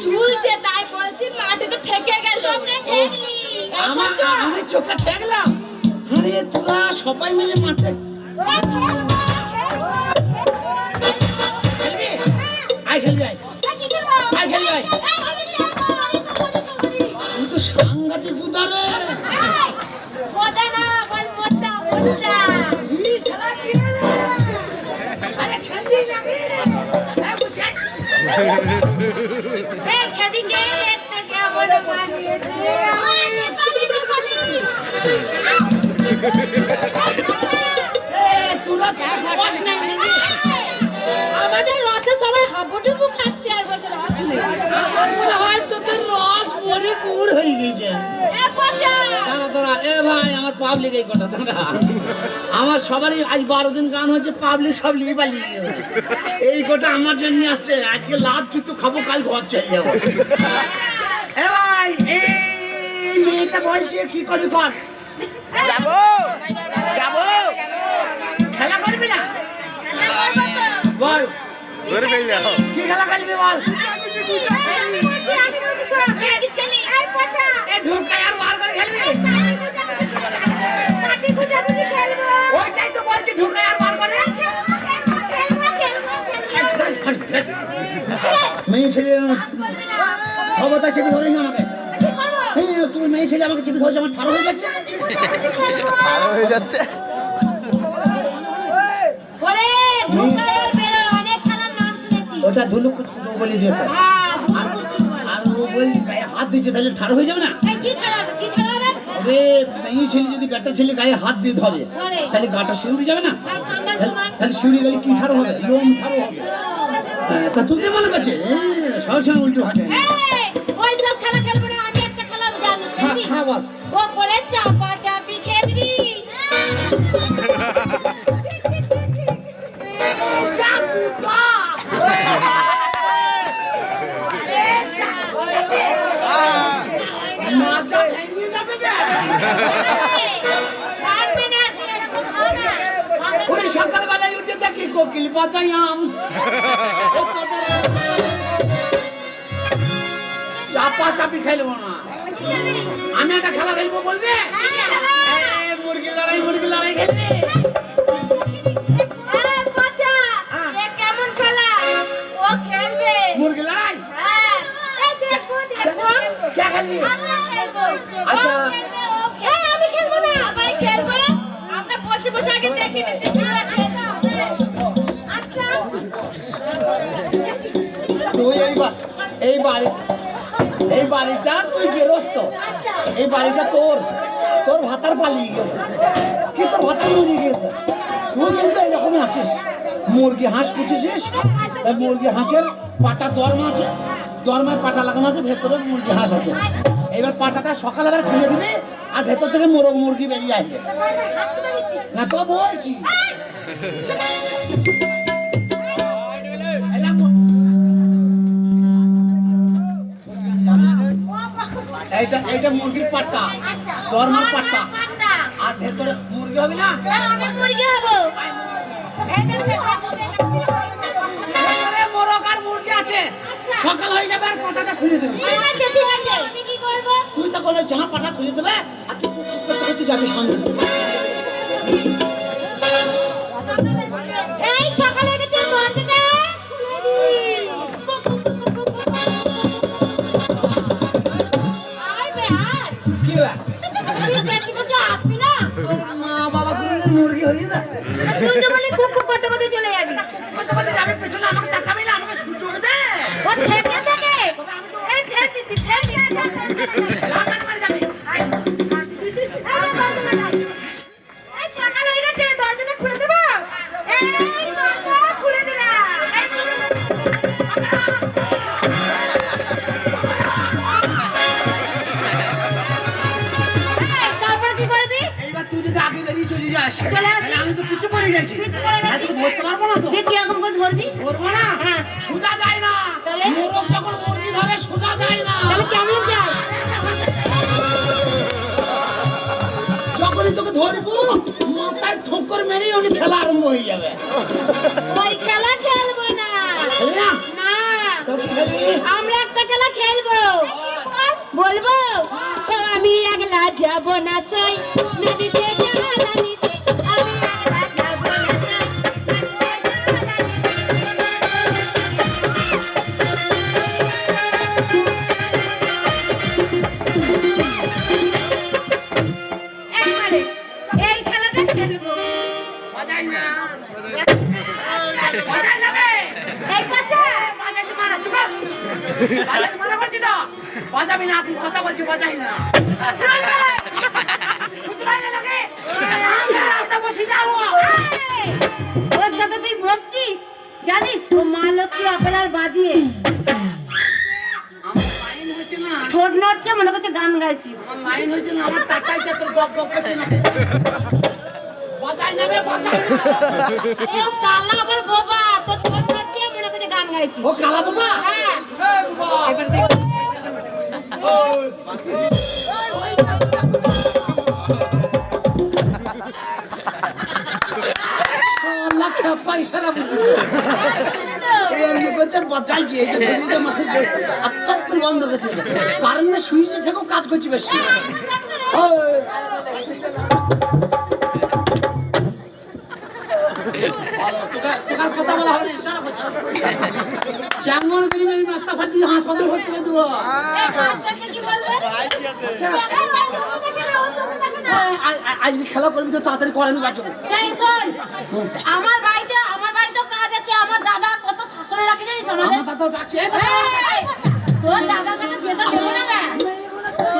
ঝুলছে তাই বলছি মাটিতে ঠেকে গেল। আমি চোখে ঠেকলাম। আরে তোরা সবাই মিলে মাঠে খেলবি? আয় খেলবি, আয় আয় খেলবি, আয়। তুই তো সাংঘাতিক বুদারে। গোদা না বল মোটা মোটা। ই শালা কি রে? আরে খেলবি না রে? এই বুঝাই। এই খেদি কে দেখতে কেমন মানিয়েছে। ওই পানি দে পানি। তোরা রস নাই নাকি? আমাদের রসে সবাই হাবুডুবু খাচ্ছে আর বলছে রস নেই। মনে হয় তোদের রস পরে কুর হয়ে গেছে। এ পচা দাঁড়া দাঁড়া, এ ভাই আমার পাবলিক এই কথা দাঁড়া। আমার সবারই আজ 12 দিন গান হচ্ছে, পাবলিক সব লিয়ে পালিয়ে গেছে। এই কথা আমার জন্য আছে। আজকে লাভ জুতো খাবো, কাল ঘর চলে যাবো। এ ভাই এই মেয়েটা বলছে কি করবি কর। যাবো যাবো খেলা করবি না? বল কি খেলা খেলবি বল। আমি বলছি সব ম্যাজিক খেলি। এই পচা এ ঢুকাই আর বার করে খেলবি? পাটি গুজাগুজি খেলবো। ওইটাই তো বলছি, ঢুকাই আর বার করে। মেয়ে ছেলে ক্ষমতা চেপে ধরে আমাকে। তুমি মেয়ে ছেলে আমাকে চেপে ধরেছে, আমার ঠাড়ো হয়ে যাচ্ছে। হয়ে যাচ্ছে। ওরে ঢুকার বেরো অনেক খেলার নাম শুনেছি। ওটা ধুলু কুচকুচো বলে দিয়েছে। হ্যাঁ কুচকুচ বলে। আর ও বল গায়ে হাত দিচ্ছে, তাহলে ঠাড়ো হয়ে যাবে না? এই কি খেলা হবে কি খেলা হবে? আরে মেয়ে ছেলে যদি ব্যাটা ছেলে গায়ে হাত দিয়ে ধরে তাহলে গাটা শিউরে যাবে না? আর ঠান্ডার সময় তাহলে শিউরে গেলে কি ঠাড়ো হবে? লোম ঠাড়ো হবে। তা তুই কি মনে করছে সবসময় উল্টো হাঁটে? এই ওই সব খেলা খেলবো না, আমি একটা খেলা জানি খেলবি? হ্যাঁ বল। ও করে চাপা চাপি খেলবি। পারবি না তুই এরকম খাও না। ওরে সকালবেলায় উঠে দেখি কোকিল বাতায়াম। চাপা চাপি খেলবো না, আমি একটা খেলা খেলবো বলবে? মুরগি লড়াই খেলবে। পচা এ কেমন খেলা? ও খেলবে মুরগি লড়াই হ্যাঁ। এই দেখো দেখো কে খেলবি? আমরা খেলবো। আচ্ছা। ও খেলবে, ও খেলবে। এই আমি খেলবো না, সবাই খেলবে। আমরা বসে বসে আগে দেখি নিতে আসলাম। তুই এই বাড়িটার তুই গেরস্ত। আচ্ছা এই বাড়িটা তোর ভাতার পালিয়ে গেছে। কি তোর ভাতার মরিয়ে গেছে? তুই কিন্তু এইরকমই আছিস। মুরগি হাঁস পুষেছিস, তাই মুরগি হাঁসের পাটা দরমা আছে, দরমায় পাটা লাগানো আছে, ভেতরে মুরগি হাঁস আছে। এবার পাটাটা সকালবেলা খুলে দিবি আর ভেতর থেকে মোরগ মুরগি বেরিয়ে আসবে। হাত তুলে দিচ্ছিস না তো বলছি। এইটা মুরগির পাট্টা, দরমার পাট্টা। আর ভেতরে মুরগি হবে না? আমি মুরগি হবো। ভেতরে মোরগ আর মুরগি আছে। সকাল হয়ে যাবে আর পাটাটা খুলে দেবে। ঠিক আছে ঠিক আছে। আমি কি করব? তুই তো বলে জামা পাটা খুলে দেবে আর তুই করতে যাবি সামনে। এই সকালে গেছে দরজাটা খুলে দি। আয় বে আয়। কি হবে? তুই বেঁচে বেঁচে আসবি না? তোর মা বাবা কোনদিন মুরগি হয়ে যায়? তুই তো বলি কুকু করতে করতে চলে যাবি। কথা বলতে যাবে পেছনে আমাকে তাকাবি না, আমাকে সুযোগ দে। ও থেকে থেকে। এই ফের দিতি ফের দিতি। লাগান মার যাবে। এই সকাল হয়ে গেছে দরজাটা খুলে দেব। এই দরজা খুলে দিলাম। এই তারপর কি করবি? এইবার তুই যদি আগে বেরিয়ে চলে যাস, চলে আসি। তাহলে আমি তো পিছু পড়ে গেছি। পিছু পড়ে গেছি। আর তোকে ধরতে পারবো না তো। তুই কি রকম করে ধরবি? ধরবো না? হ্যাঁ। সোজা যায় না। তাহলে? মোরগ যখন মুরগি ধরে সোজা যায় না। তাহলে কেমন যায়? যখনই তোকে ধরবো মাথায় ঠোকর মেরেই উনি খেলা আরম্ভ হয়ে যাবে। ওই খেলা খেলবো না। খেলবি না? না। তো কি খেলবি? আমরা একটা খেলা খেলবো। বলবো? তো আমি একলা যাব না সই নদীতে জালানিতে। আমি একলা যাব না সই নদীতে জালানিতে। এই খেলাটা খেলবো। বাজাই না। বাজাই যাবে। এই কাছে বাজাইতে মানা চুপ কর। বাজাইতে মানা করছি তো। বাজাবি না, তুই কথা বলছি, বাজাই না। শুধরাইলে লাগে। আমি রাস্তা বসে যাবো। এই, ওর সাথে তুই বকছিস? জানিস ও মা লক্ষ্মী আপনার বাজিয়ে আমার লাইন হয়েছে না। ঠোঁট নড়ছে মনে করছে গান গাইছিস। আমার লাইন হয়েছে না, আমার টাকাই তোর বক বক করছে না। বাজাই নেবে, বাজাই না। ও কালা আবার বোবা তোর ঠোঁট নড়ছে মনে করছে গান গাইছিস। ও কালা বাবা? হ্যাঁ এই বাবা। এবার দেখ শালা খেপা ইশারা বুঝছিস। এই আমি বলছি বাজাইছি, এই যে বলিতে মাঝে আত্মক বন্ধ করতে যায়। কারেন্টের সুইচে থেকেও কাজ করছি বেশি। ওই। তোকার কথা বলা হবে না, ইশারা করছি। চাঙ্গন করি মেরি মাথা ফাটি হাসপাতাল ভর্তি করে দেবো। এই মাস্টারকে কি বলবে? আজকে খেলা করবি তো তাড়াতাড়ি করেন বাঁচো। সেই শোন আমার বাড়িতে কাজ আছে। আমার দাদা কত শাসনে রাখে জানিস আমাদের। আমার দাদাও ডাকছে। এই, তোর দাদার কাছে যেতে দেবো না বে।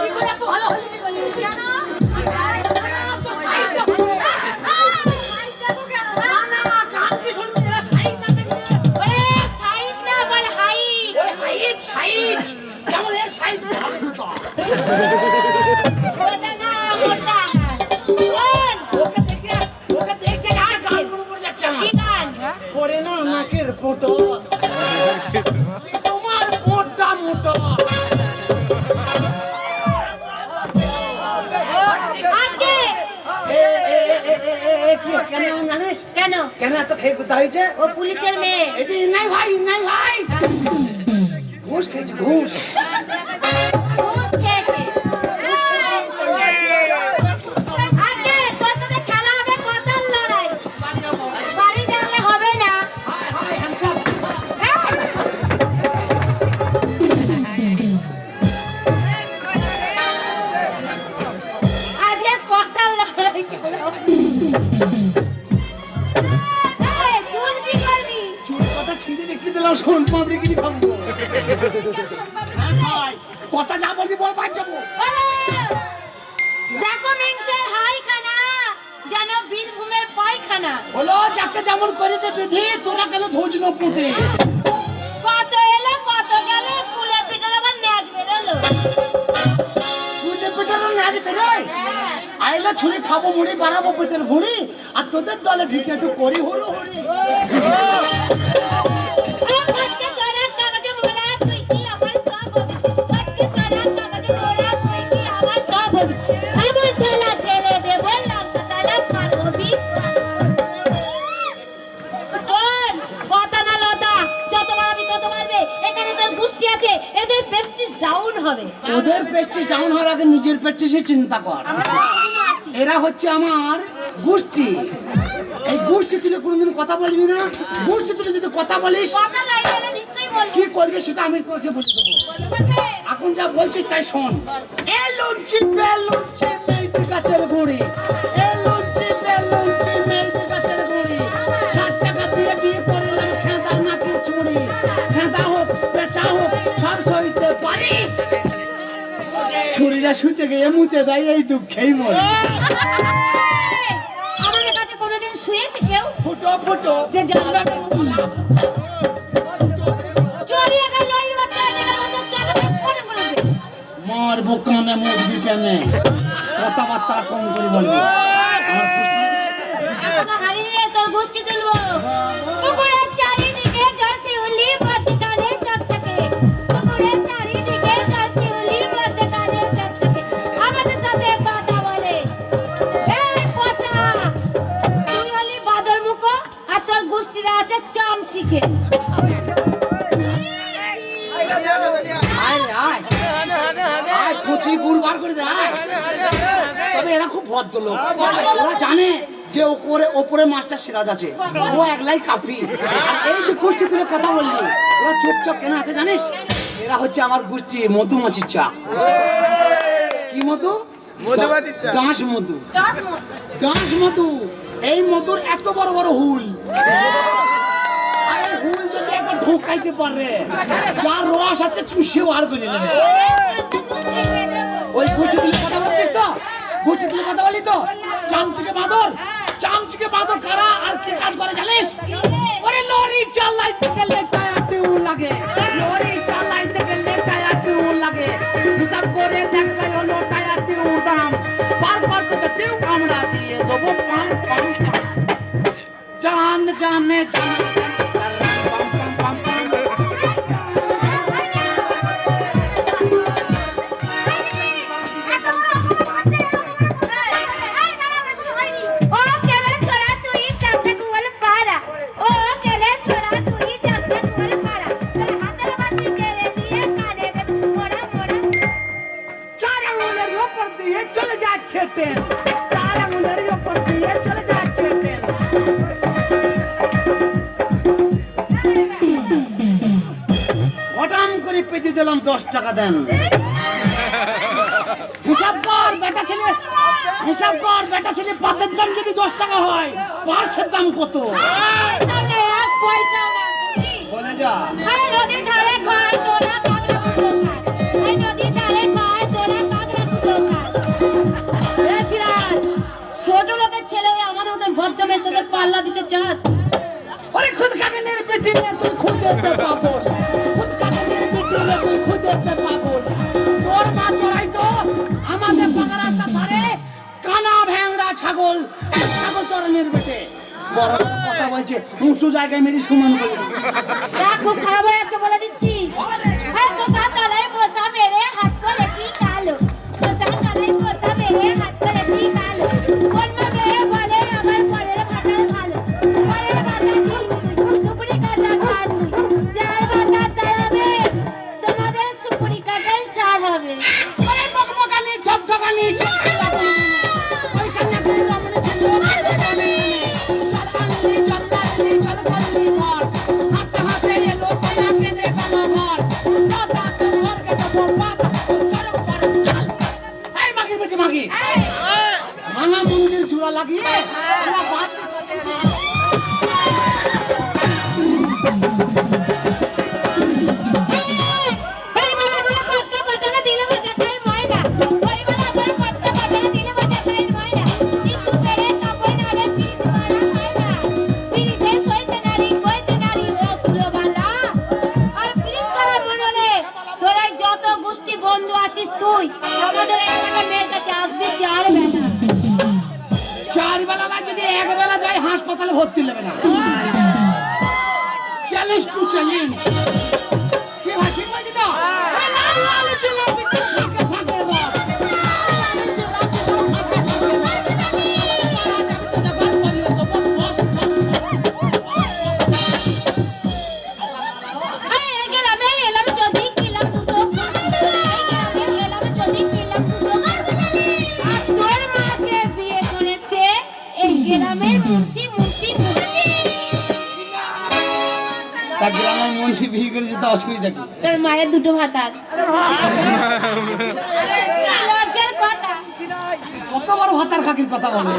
কি করে এত ভালো হলি নি বলি? কেন? তোর সাইজটা ভালো না। সাইজটা তো কেন? না, কাল কি শুনবি এরা সাইজ না দেখলে? ওরে, সাইজ না বল হাইট। সাইজ কেমন এর সাইজ হবে না তো। ওটা না, মোটা। শোন, ওকে দেখছে গাছ গান পড়ে যাচ্ছে আমার। কি গান? পড়ে না নাকের ফটো। তোমার ফোঁটা মোটা। আজকে কি কেন জানিস? কেন? কেন এত খেয়ে কোথা হয়েছে? ও পুলিশের মেয়ে। এই যে নাই ভাই, নাই ভাই। ঘুষ খেয়েছে, ঘুষ। ঘুষ খেয়েছে। আজকে তোর সাথে খেলা হবে কতাল লড়াই। বাড়ি জানলে হবে না। হ্যাঁ। আজকে কতাল লড়াই খেলা হবে। এই, চুল কি করবি? কথা ছিঁড়ে রেখে দিলাম, শোন পাবলিক কি ভাববো। কথা যা বলবি বল, বাদ যাবো। দেখো মিংসের হাইখানা যেন বীরভূমের পায়খানা। বলো যাকে যেমন করেছে বিধি, তোরা গেল ধোজ না পুঁতে। কত এলো কত গেল কুলে পিঠের আবার ম্যাচ বেরোলো। পুঁতে পেটেরও ন্যাজ বেরোয়। আইলে ছুরি খাবো মুড়ি, বাড়াবো পেটের ভুঁড়ি, আর তোদের দলে ঢুকে একটু করি হলো হরি। আজকে চড়া কাগজে মোড়া তুই কি আমার সব হবি। আজকে চড়া কাগজে মোড়া তুই কি আমার সব হবি। আমার ছেলা ছেড়ে দে বললাম পেটটি ডাউন হওয়ার আগে নিজের পেটটি সে চিন্তা কর। আমরা তো এখনো আছি। এরা হচ্ছে আমার গোষ্ঠী। এই গোষ্ঠী তুলে কোনোদিন কথা বলবি না। গোষ্ঠী তুলে যদি কথা বলিস কথা লাইন এলে নিশ্চয়ই বলবো। কি করবি সেটা আমি তোকে বলে দেবো। বলতে পারবে? এখন যা বলছিস তাই শোন। এ লুচি বেলুচি মেয়েটি গাছের গুড়ি, এ লুচি বেলুচি মেয়েটি গাছের গুড়ি, 60 টাকা দিয়ে বিয়ে করলাম খেঁদা নাকি চুড়ি, খেঁদা হোক পেঁচা হোক সব সইতে পারি, ছুরিটা শুতে গিয়ে মুতে দেয় এই দুঃখেই মরি। আমাদের কাছে কোনোদিন শুয়েছে কেউ? ফুটো ফুটো যে জানলাটা চলিয়ে গেল এই বাচ্চা আমাদের চালাবে মনে করবে। মর বুকানে মুরগি কেনে কথাবার্তা কম করে বলবি। আমার পুষ্টি এখনো হারিয়ে তোর গোষ্ঠী তুলবো। পুকুরের চারিদিকে জল শিউলি মধ্যখানে চকচকে, পুকুরের চারিদিকে জল শিউলি মধ্যখানে চকচকে, আমাদের সাথে কথা বলে। এই পচা, তুই হলি বাদর মুখো আর তোর গোষ্ঠীরা আছে চামচিকে। আয় রে, আয় আয় কুচি গুড় বার করে দে আয়। তবে এরা খুব ভদ্রলোক। ওরা জানে যে ওপরে ওপরে মাস্টার সিরাজ আছে, ও একলাই কাফি। আর এই যে গোষ্ঠী তুলে কথা বললি ওরা চুপচাপ কেন আছে জানিস? এরা হচ্ছে আমার গোষ্ঠী মধুমাছির চা। কি মধু? মধুমাছির চা। ডাঁশ মধু। দশ মত ডাঁশ মধু। এই মধুর এত বড় বড় হুল। আরে হুল যদি একবার ঢোকাইতে পারে যার রস আছে চুষেও আর করে নেবে। ওই গোষ্ঠী তুলে কথা বলছিস তো? গোষ্ঠী তুলে কথা বলি তো? চামচিকে বাদর, চামচিকে বাদর কারা আর কি কাজ করে জানিস? ওরে লরি চালাইতে গেলে টায়ারটি উল লাগে, লরি চালাইতে গেলে টায়ারটি উল লাগে, হিসাব করে দেখবে হলো টায়ারটি উল দাম, বারবার তোকে টিউ আমরা দিয়ে দেবো পাম পাম পাম। জান জানে জানে পাম পাম পাম পাম। ও কেলে ছোড়া তুই চাকতে গুল পারা, ও কেলে ছোড়া তুই চাকতে গুল পারা, তোর হাতের বাতি কেড়ে দিয়ে কানে গে মোড়া মোড়া। চার আঙুলের উপর দিয়ে চলে যাচ্ছে ট্রেন, চার আঙুলের উপর দিয়ে চলে যাচ্ছে ট্রেন। হঠাম করে পেতে দিলাম 10 টাকা দেন। হিসাব কর বেটা ছেলে, হিসাব কর বেটা ছেলে, পাতের দাম যদি 10 টাকা হয় পার্সের দাম কত? সামনে এক পয়সাও না। বলে যা। আরে নদী ধারে ঘর তোরা কাকড়া কুটো খায়, এই নদী ধারে ঘর তোরা কাকড়া কুটো খায়। এ সিরাজ, ছোট লোকের ছেলে হয়ে আমাদের মতন ভদ্রমের সাথে পাল্লা দিতে চাস? আরে খুদ কাকেনের পেটি নে তুই খুদ দেখতে পাগল, খুদ কাকেনের পেটি নে তুই খুদ দেখতে পাগল। তোর মা চড়াই তো আমাদের পাকা রাস্তা ধারে কানা ভ্যাংড়া ছাগল, ছাগল চড়ানোর বেটে বড় বড় কথা বলছে, উঁচু জায়গায় মেরে সমান করে দিবে। রাগ খুব খারাপ হয়ে যাচ্ছে বলে দিচ্ছি। এই শশা তলায় বসা মেরে হাত করেছি কালো, শশা তলায় বসা মেরে হাত করেছি কালো, বলবে মেয়ে বলে আমার পরের ভাতার ভালো, পরের ভাতা কি সুপুরি কাটা খান, যার ভাতা দাঁড়াবে তোমাদের সুপুরি কাটাই সার হবে। ওই বকবকানি ঠকঠকানি ওই কন্যাকুমারী রমণী ছিল চল আনলি চল লালি চল করলি ঘর, হাতে হাতে এলো পায়া কেঁদে গেল ঘর, দাদা তো ঘরকে দেবো বাবা চল চল চল। এই মাগি বেটি মাগি, ভাঙা মন্দির চূড়া লাগিয়ে ওরা বাদ এই বাবা বলে পটকা পাতালে দিলে বাজা খাই ময়না, ওই বলে আমার পটকা পাতালে দিলে বাজা খাই ময়না, কিছু পেরে কাপড় নালে পিঠ মারা ময়না, পিড়িতে সইতে নারী কইতে নারী ও কুলোবালা। আর পিড়িত করা মনলে তোরাই যত গোষ্ঠী বন্ধু আছিস তুই আমাদের একটা মেয়ের কাছে আসবি 4 বেলা। 4 বেলা না, যদি 1 বেলা যায় হাসপাতালে ভর্তি নেবে না। Challenge two challenge. কি ভাই ঠিক বলছি তো? এই লাল লাল ছিল ভিতরে ফাঁকে ফাঁকে রস। লাল ছিল ভিতরে ফাঁকে ফাঁকে রস। মারা যাবে তো দেবার করিও তো বস বস। এই গ্রামে এলাম যদি কিলাম দুটো, এই গ্রামে এলাম যদি গ্রামের মুন্সি মুন্সি মুন্সি তা গ্রামের মুন্সি বিয়ে করেছে তো অসুবিধা কি? তোর মায়ের দুটো ভাতার লজ্জার কথা কত বড় ভাতার খাকির কথা বলে।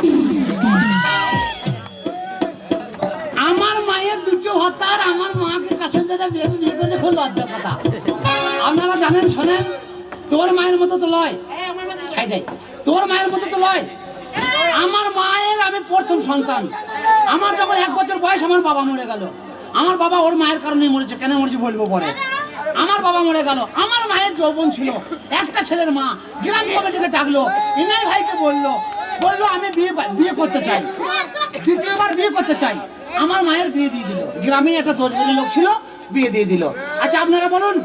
আমার মায়ের দুটো ভাতার, আমার মাকে কাছে দাদা বিয়ে করেছে, খুব লজ্জার কথা। আপনারা জানেন শোনেন, তোর মায়ের মতো তো লয়, সাইডাই তোর মায়ের মতো তো লয়। আমার মায়ের আমি প্রথম সন্তান। আমার যখন 1 বছর বয়স আমার বাবা মরে গেল। আমার বাবা ওর মায়ের কারণে মরেছে, কেন মরেছে বলবো পরে। আমার বাবা মরে গেল, আমার মায়ের যৌবন ছিল, একটা ছেলের মা গ্রাম কমিটিকে ডাকলো, ইনাই ভাইকে বললো আমি বিয়ে করতে চাই, দ্বিতীয়বার বিয়ে করতে চাই। আমার মায়ের বিয়ে দিয়ে দিল, গ্রামে একটা 10 বছর লোক ছিল, বিয়ে দিয়ে দিল। আচ্ছা আপনারা বলুন,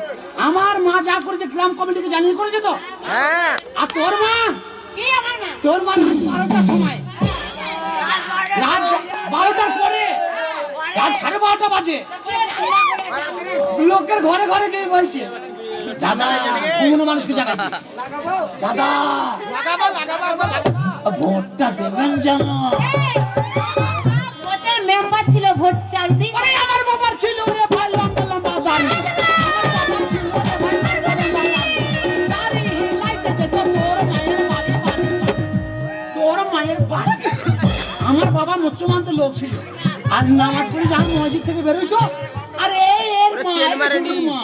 আমার মা যা করেছে গ্রাম কমিটিকে জানিয়ে করেছে তো? হ্যাঁ। আর তোর মা? কি আমার মা তোর মা 12টার সময়, রাত 12টার পরে, রাত 12:30 বাজে, লোকের ঘরে ঘরে গিয়ে বলছে, দাদা কোনো মানুষকে জাগাচ্ছি, দাদা ভোটটা দেবেন যেন। ভোটের মেম্বার ছিল, ভোট চাই দিই। আরে আমার বাবার ছিল রে ভাই লম্বা লম্বা দাড়ি, আমার বাবার ছিল রে ভাই লম্বা লম্বা দাড়ি, হিলাইতেছে তো তোর মায়ের বাড়ি। আমার বাবা মুসলমানদের লোক ছিল, আর নামাজ পড়ে যখন মসজিদ থেকে বেরোইতো, আরে এর মা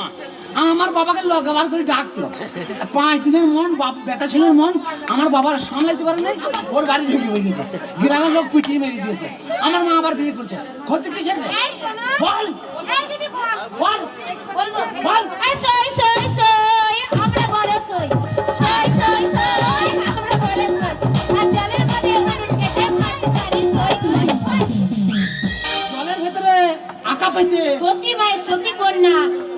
আমার বাবাকে লগাবার করে ডাকলো। 5 দিনের মন বেটা ছেলের মন আমার বাবার সামলাইতে পারে নাই, ওর বাড়ি ঢুকে হয়ে গেছে, গ্রামের লোক পিটিয়ে মেরে দিয়েছে। আমার মা আবার বিয়ে করছে, ক্ষতি কিসের? এই শোনো, বল এই দিদি বল, বল বলবো বল। এই সই সই সই আমরা বড় সই, সই সই সই আমরা বড় সই, আর জলের মধ্যে মানুষ কেটে মাটি পারি সই সই সই। জলের ভেতরে আঁকা পাইতে সতী মায়ের সতী কন্যা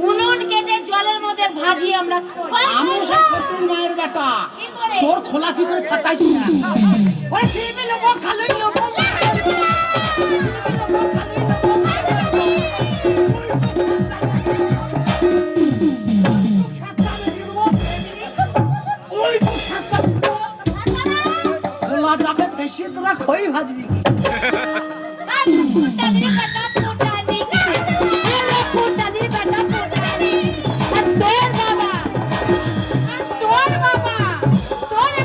উনুন কেটে জলের মধ্যে ভাজি আমরা খাই। আমি সেই সত্যির মায়ের বেটা, কি করে? তোর খোলা কি করে ফাটাইছি না? ওরে ছিপে লোক খালই লোক খোলা যাবে বেশি, তোরা খই ভাজবি কি? আর ফুটানি বেটা ফুটানি, আরে ফুটানি বেটা ফুটানি, আর তোর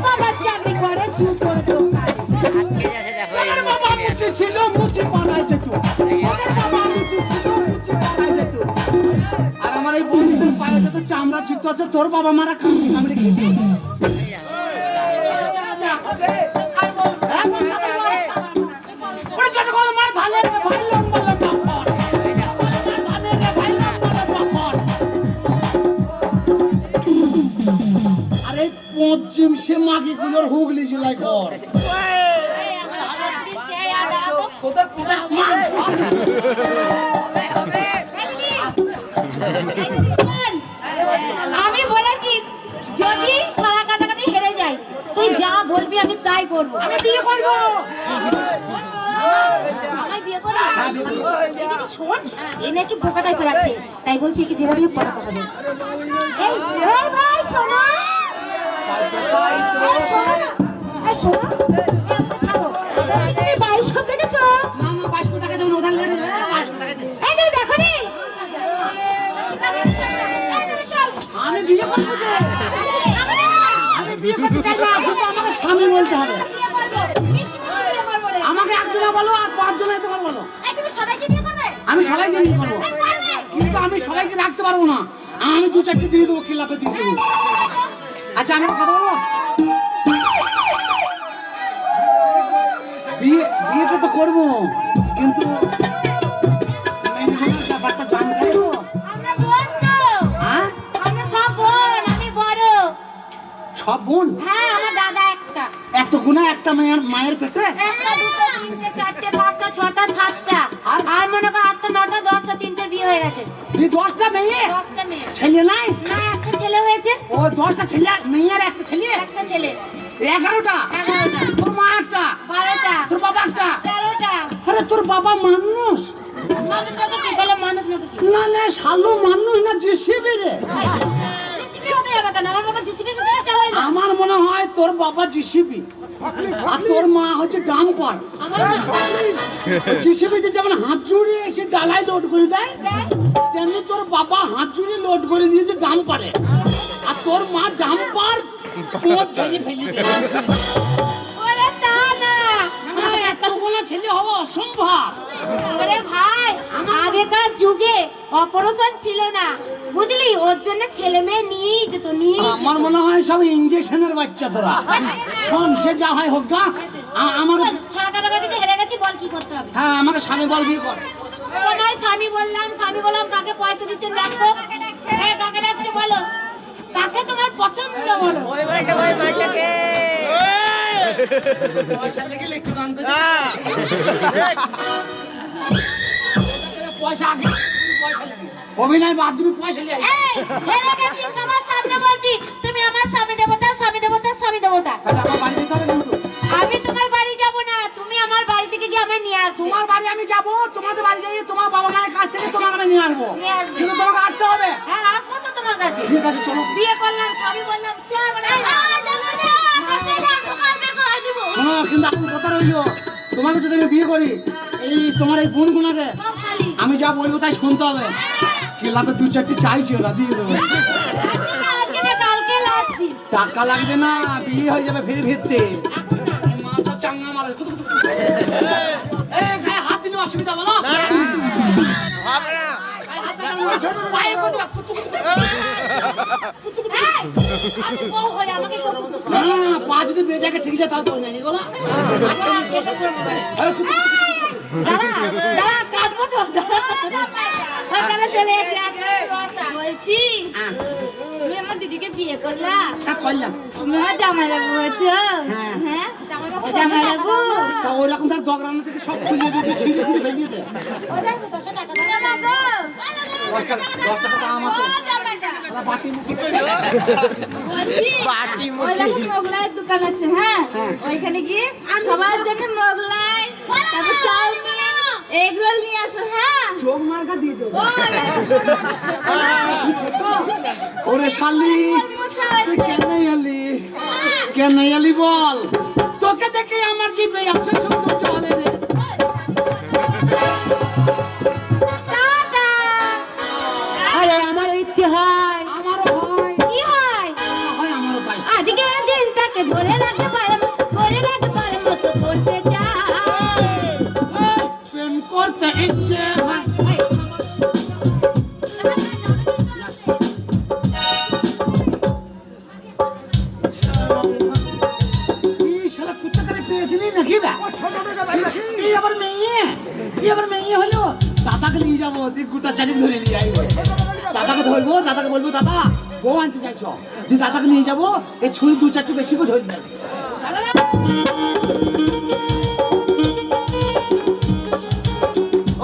বাবা চাকরি করে জুতোর দোকানে। আমার বাবা মুচি ছিল, মুচি বানাইছে তো। আমার বাবা মুচি ছিল, মুচি বানাইছে তো। আর আমার এই বন্ধুদের পায়ে যত চামড়া জুতো আছে, তোর বাবা মারা খামড়ি খামড়ি খেতে। আর বলবো, হ্যাঁ, বল, বল, বল। ওরে ছোট করে মার ধানে রে ভাই লম্বা লম্বা খড়। ধানে রে ভাই লম্বা লম্বা খড়। আরে পশ্চিম সে মাগিগুলোর হুগলি জেলায় ঘর। তোদের তোদের মাংস আছে। আমি বলেছি যদি ছড়া কাটাকাটি হেরে যাই তুই যা বলবি আমি তাই করবো। আমি বিয়ে করবো। আমি বিয়ে করবো। এদিকে শোন, এনে একটু বোকা টাইপের আছে, তাই বলছি কি যেভাবে পড়াতে হবে। এই এই ভাই শোনো, এই শোনো না, এই শোনো, এই আমাকে ছাড়ো। বলছি তুমি বায়োস্কোপ দেখেছো? না না 22 টাকা দেবো, ওধার লেটে দেবে, 22 টাকা দিচ্ছি। এই তুমি দেখো নি? আমি বিয়ে করবো যে। আমি বিয়ে করতে চাই না, কিন্তু আমাকে স্বামী বলতে হবে। আমাকে একজনে বলো আর 5 জনে তোমার বলো। তুমি সবাইকে বিয়ে করবে? আমি সবাইকে নিয়ে করবো, কিন্তু আমি সবাইকে রাখতে পারবো না। আমি 2-4টি দিয়ে দেবো, কিলাপে দিয়ে দেবো। আচ্ছা আমি একটা কথা বলবো, বিয়েটা তো করবো, কিন্তু ব্যাপারটা জানতে হবে। আমরা বোন তো। হ্যাঁ আমরা সব বোন, আমি বড়। সব বোন হ্যাঁ আমার দাদা একটা। এত গুণা একটা মায়ের পেটে। একটা, দুটো, তিনটে, চারটে, পাঁচটা, ছটা, সাতটা, আর মনে করো 8টা, 9টা, 10টা, 3টের বিয়ে হয়ে গেছে। তুই 10টা মেয়ে, 10টা মেয়ে। ছেলে নাই? না একটা ছেলে হয়েছে। ও 10টা ছেলে, মেয়ে আর একটা ছেলে, একটা ছেলে। 11টা। 11টা, তোর মা একটা, 12টা, তোর বাবা একটা। 13টা। আরে তোর বাবা মানুষ মানুষ না তো কি? তাহলে মানুষ না তো কি? না না, শালু মানুষ না, জিসিবি রে। জেসিবি হতে যাবে কেন? আমার বাবা জিসিবি চালায় না। আমার মনে হয় তোর বাবা জিসিবি আর তোর মা হচ্ছে ডাম্পার। আমার মা জিসিবিতে যেমন হাত জুড়িয়ে এসে ডালাই লোড করে দেয়, তেমনি তোর বাবা হাত জুড়িয়ে লোড করে দিয়েছে ডাম্পারে, আর তোর মা ডাম্পার কোচ ঝেড়ে ফেলে দিয়েছে। ওরে তা না। এত বড় ছেলে হওয়া অসম্ভব। ওরে ভাই, আগেকার যুগে অপারেশন ছিল না, বুঝলি? ওর জন্য ছেলে মেয়ে নিয়েই যেত, নিয়েই যেত। আমার মনে হয় সব ইঞ্জেকশনের বাচ্চা তোরা। শোন, সে যা হয় হোক গা, আমাকে ছাড়া কাটাকাটিতে হেরে গেছি, বল কি করতে হবে? হ্যাঁ আমাকে স্বামী বল কি কর। তোমায় স্বামী বললাম, কাকে পয়সা দিচ্ছেন দেখো। হ্যাঁ, কাকে ডাকছে বলো, কাকে তোমার পছন্দ বলো। পয়সা আগে অভিনয় বাদ দিবি, পয়সা নিয়ে আয়। এই, হেরে গেছি সবার সামনে বলছি, তুমি আমার স্বামী দেবতা, স্বামী দেবতা, স্বামী দেবতা। তাহলে আমার বাড়ি যেতে হবে কিন্তু। আমি তোমার বাড়ি যাব না, তুমি আমার বাড়ি থেকে গিয়ে আমি নিয়ে আসবো। তোমার বাড়ি আমি যাবো, তোমাদের বাড়ি যাই, তোমার বাবা মায়ের কাছ থেকে তোমাকে আমি নিয়ে আসবো, নিয়ে আসবে। কিন্তু তোমাকে আসতে হবে। হ্যাঁ, আসবো তো তোমার কাছে। ঠিক আছে চলো। বিয়ে করলাম, স্বামী বললাম, চল বলে, এই, শোনো, কিন্তু এখন কথা রইলো, তোমাকে যদি আমি বিয়ে করি, এই তোমার এই বোন গুনাকে সব শালি। আমি যা বলবো তাই শুনতে হবে। ক্লাবে 2-4টি চাইছি, ওরা দিয়ে দেবো। আজকে না কালকে লাস্ট দিন। টাকা লাগবে না, বিয়ে হয়ে যাবে ফের ফিরতে। হাত দিলে অসুবিধা বলো। হবে না। এই, আমি বউ হয়ে আমাকে কত পা যদি বেজাকে ঠিক আছে তাহলে তো নেই বলো। দাঁড়া, দাঁড়া, কাটবো তো। সকালে চলে এসে আজকে রসা। বলছি, তুমি আমার দিদিকে বিয়ে করলা? করলাম। তুমি আমার জামাইবাবু হয়েছো? হ্যাঁ। হ্যাঁ, জামাইবাবু। তা ওইরকম তার দগরানো থেকে সব খুলিয়ে দিয়ে ছিঁড়ে খুঁড়ে ফেলিয়ে দে। ও যাই, 200 টাকা দাও। জামাইগো। 10 টাকা দাম আছে। ও জামাইদা। শালা বাটি মুখে বলছি, বাটি মুখি। ওই দেখো মোগলাইয়ের দোকান আছে, হ্যাঁ? ওইখানে গিয়ে সবার জন্য মোগলাই, তারপর চাউমিন, এগ রোল নিয়ে আসো, হ্যাঁ? চোখ মার্কা দিয়ে দেবো। ওরে শালি, তুই কেন এলি? কেন এলি বল? তোকে দেখে আমার জিভে আসে শুধু চলে রে। দাদা, আরে আমার ইচ্ছে হয়, আমারও হয়, কি হয়? আমারও তাই। আজকে দিনটাকে ধরে রাখতে পারে মতো করতে চাই। প্রেম করতে ইচ্ছে হয়। এই শালা কুত্তাটারে পেয়েছিলি নাকি বে? এই আবার মেয়ে হলো। দাদাকে নিয়ে যাবো, তুই গোটা চারিক ধরে নিয়ে আইবো। দাদাকে ধরবো, দাদাকে বলবো দাদা বউ আনতে চাইছো, তুই দাদাকে নিয়ে যাবো, এই ছুরি 2-4টি বেশি করে ধরে যাবে।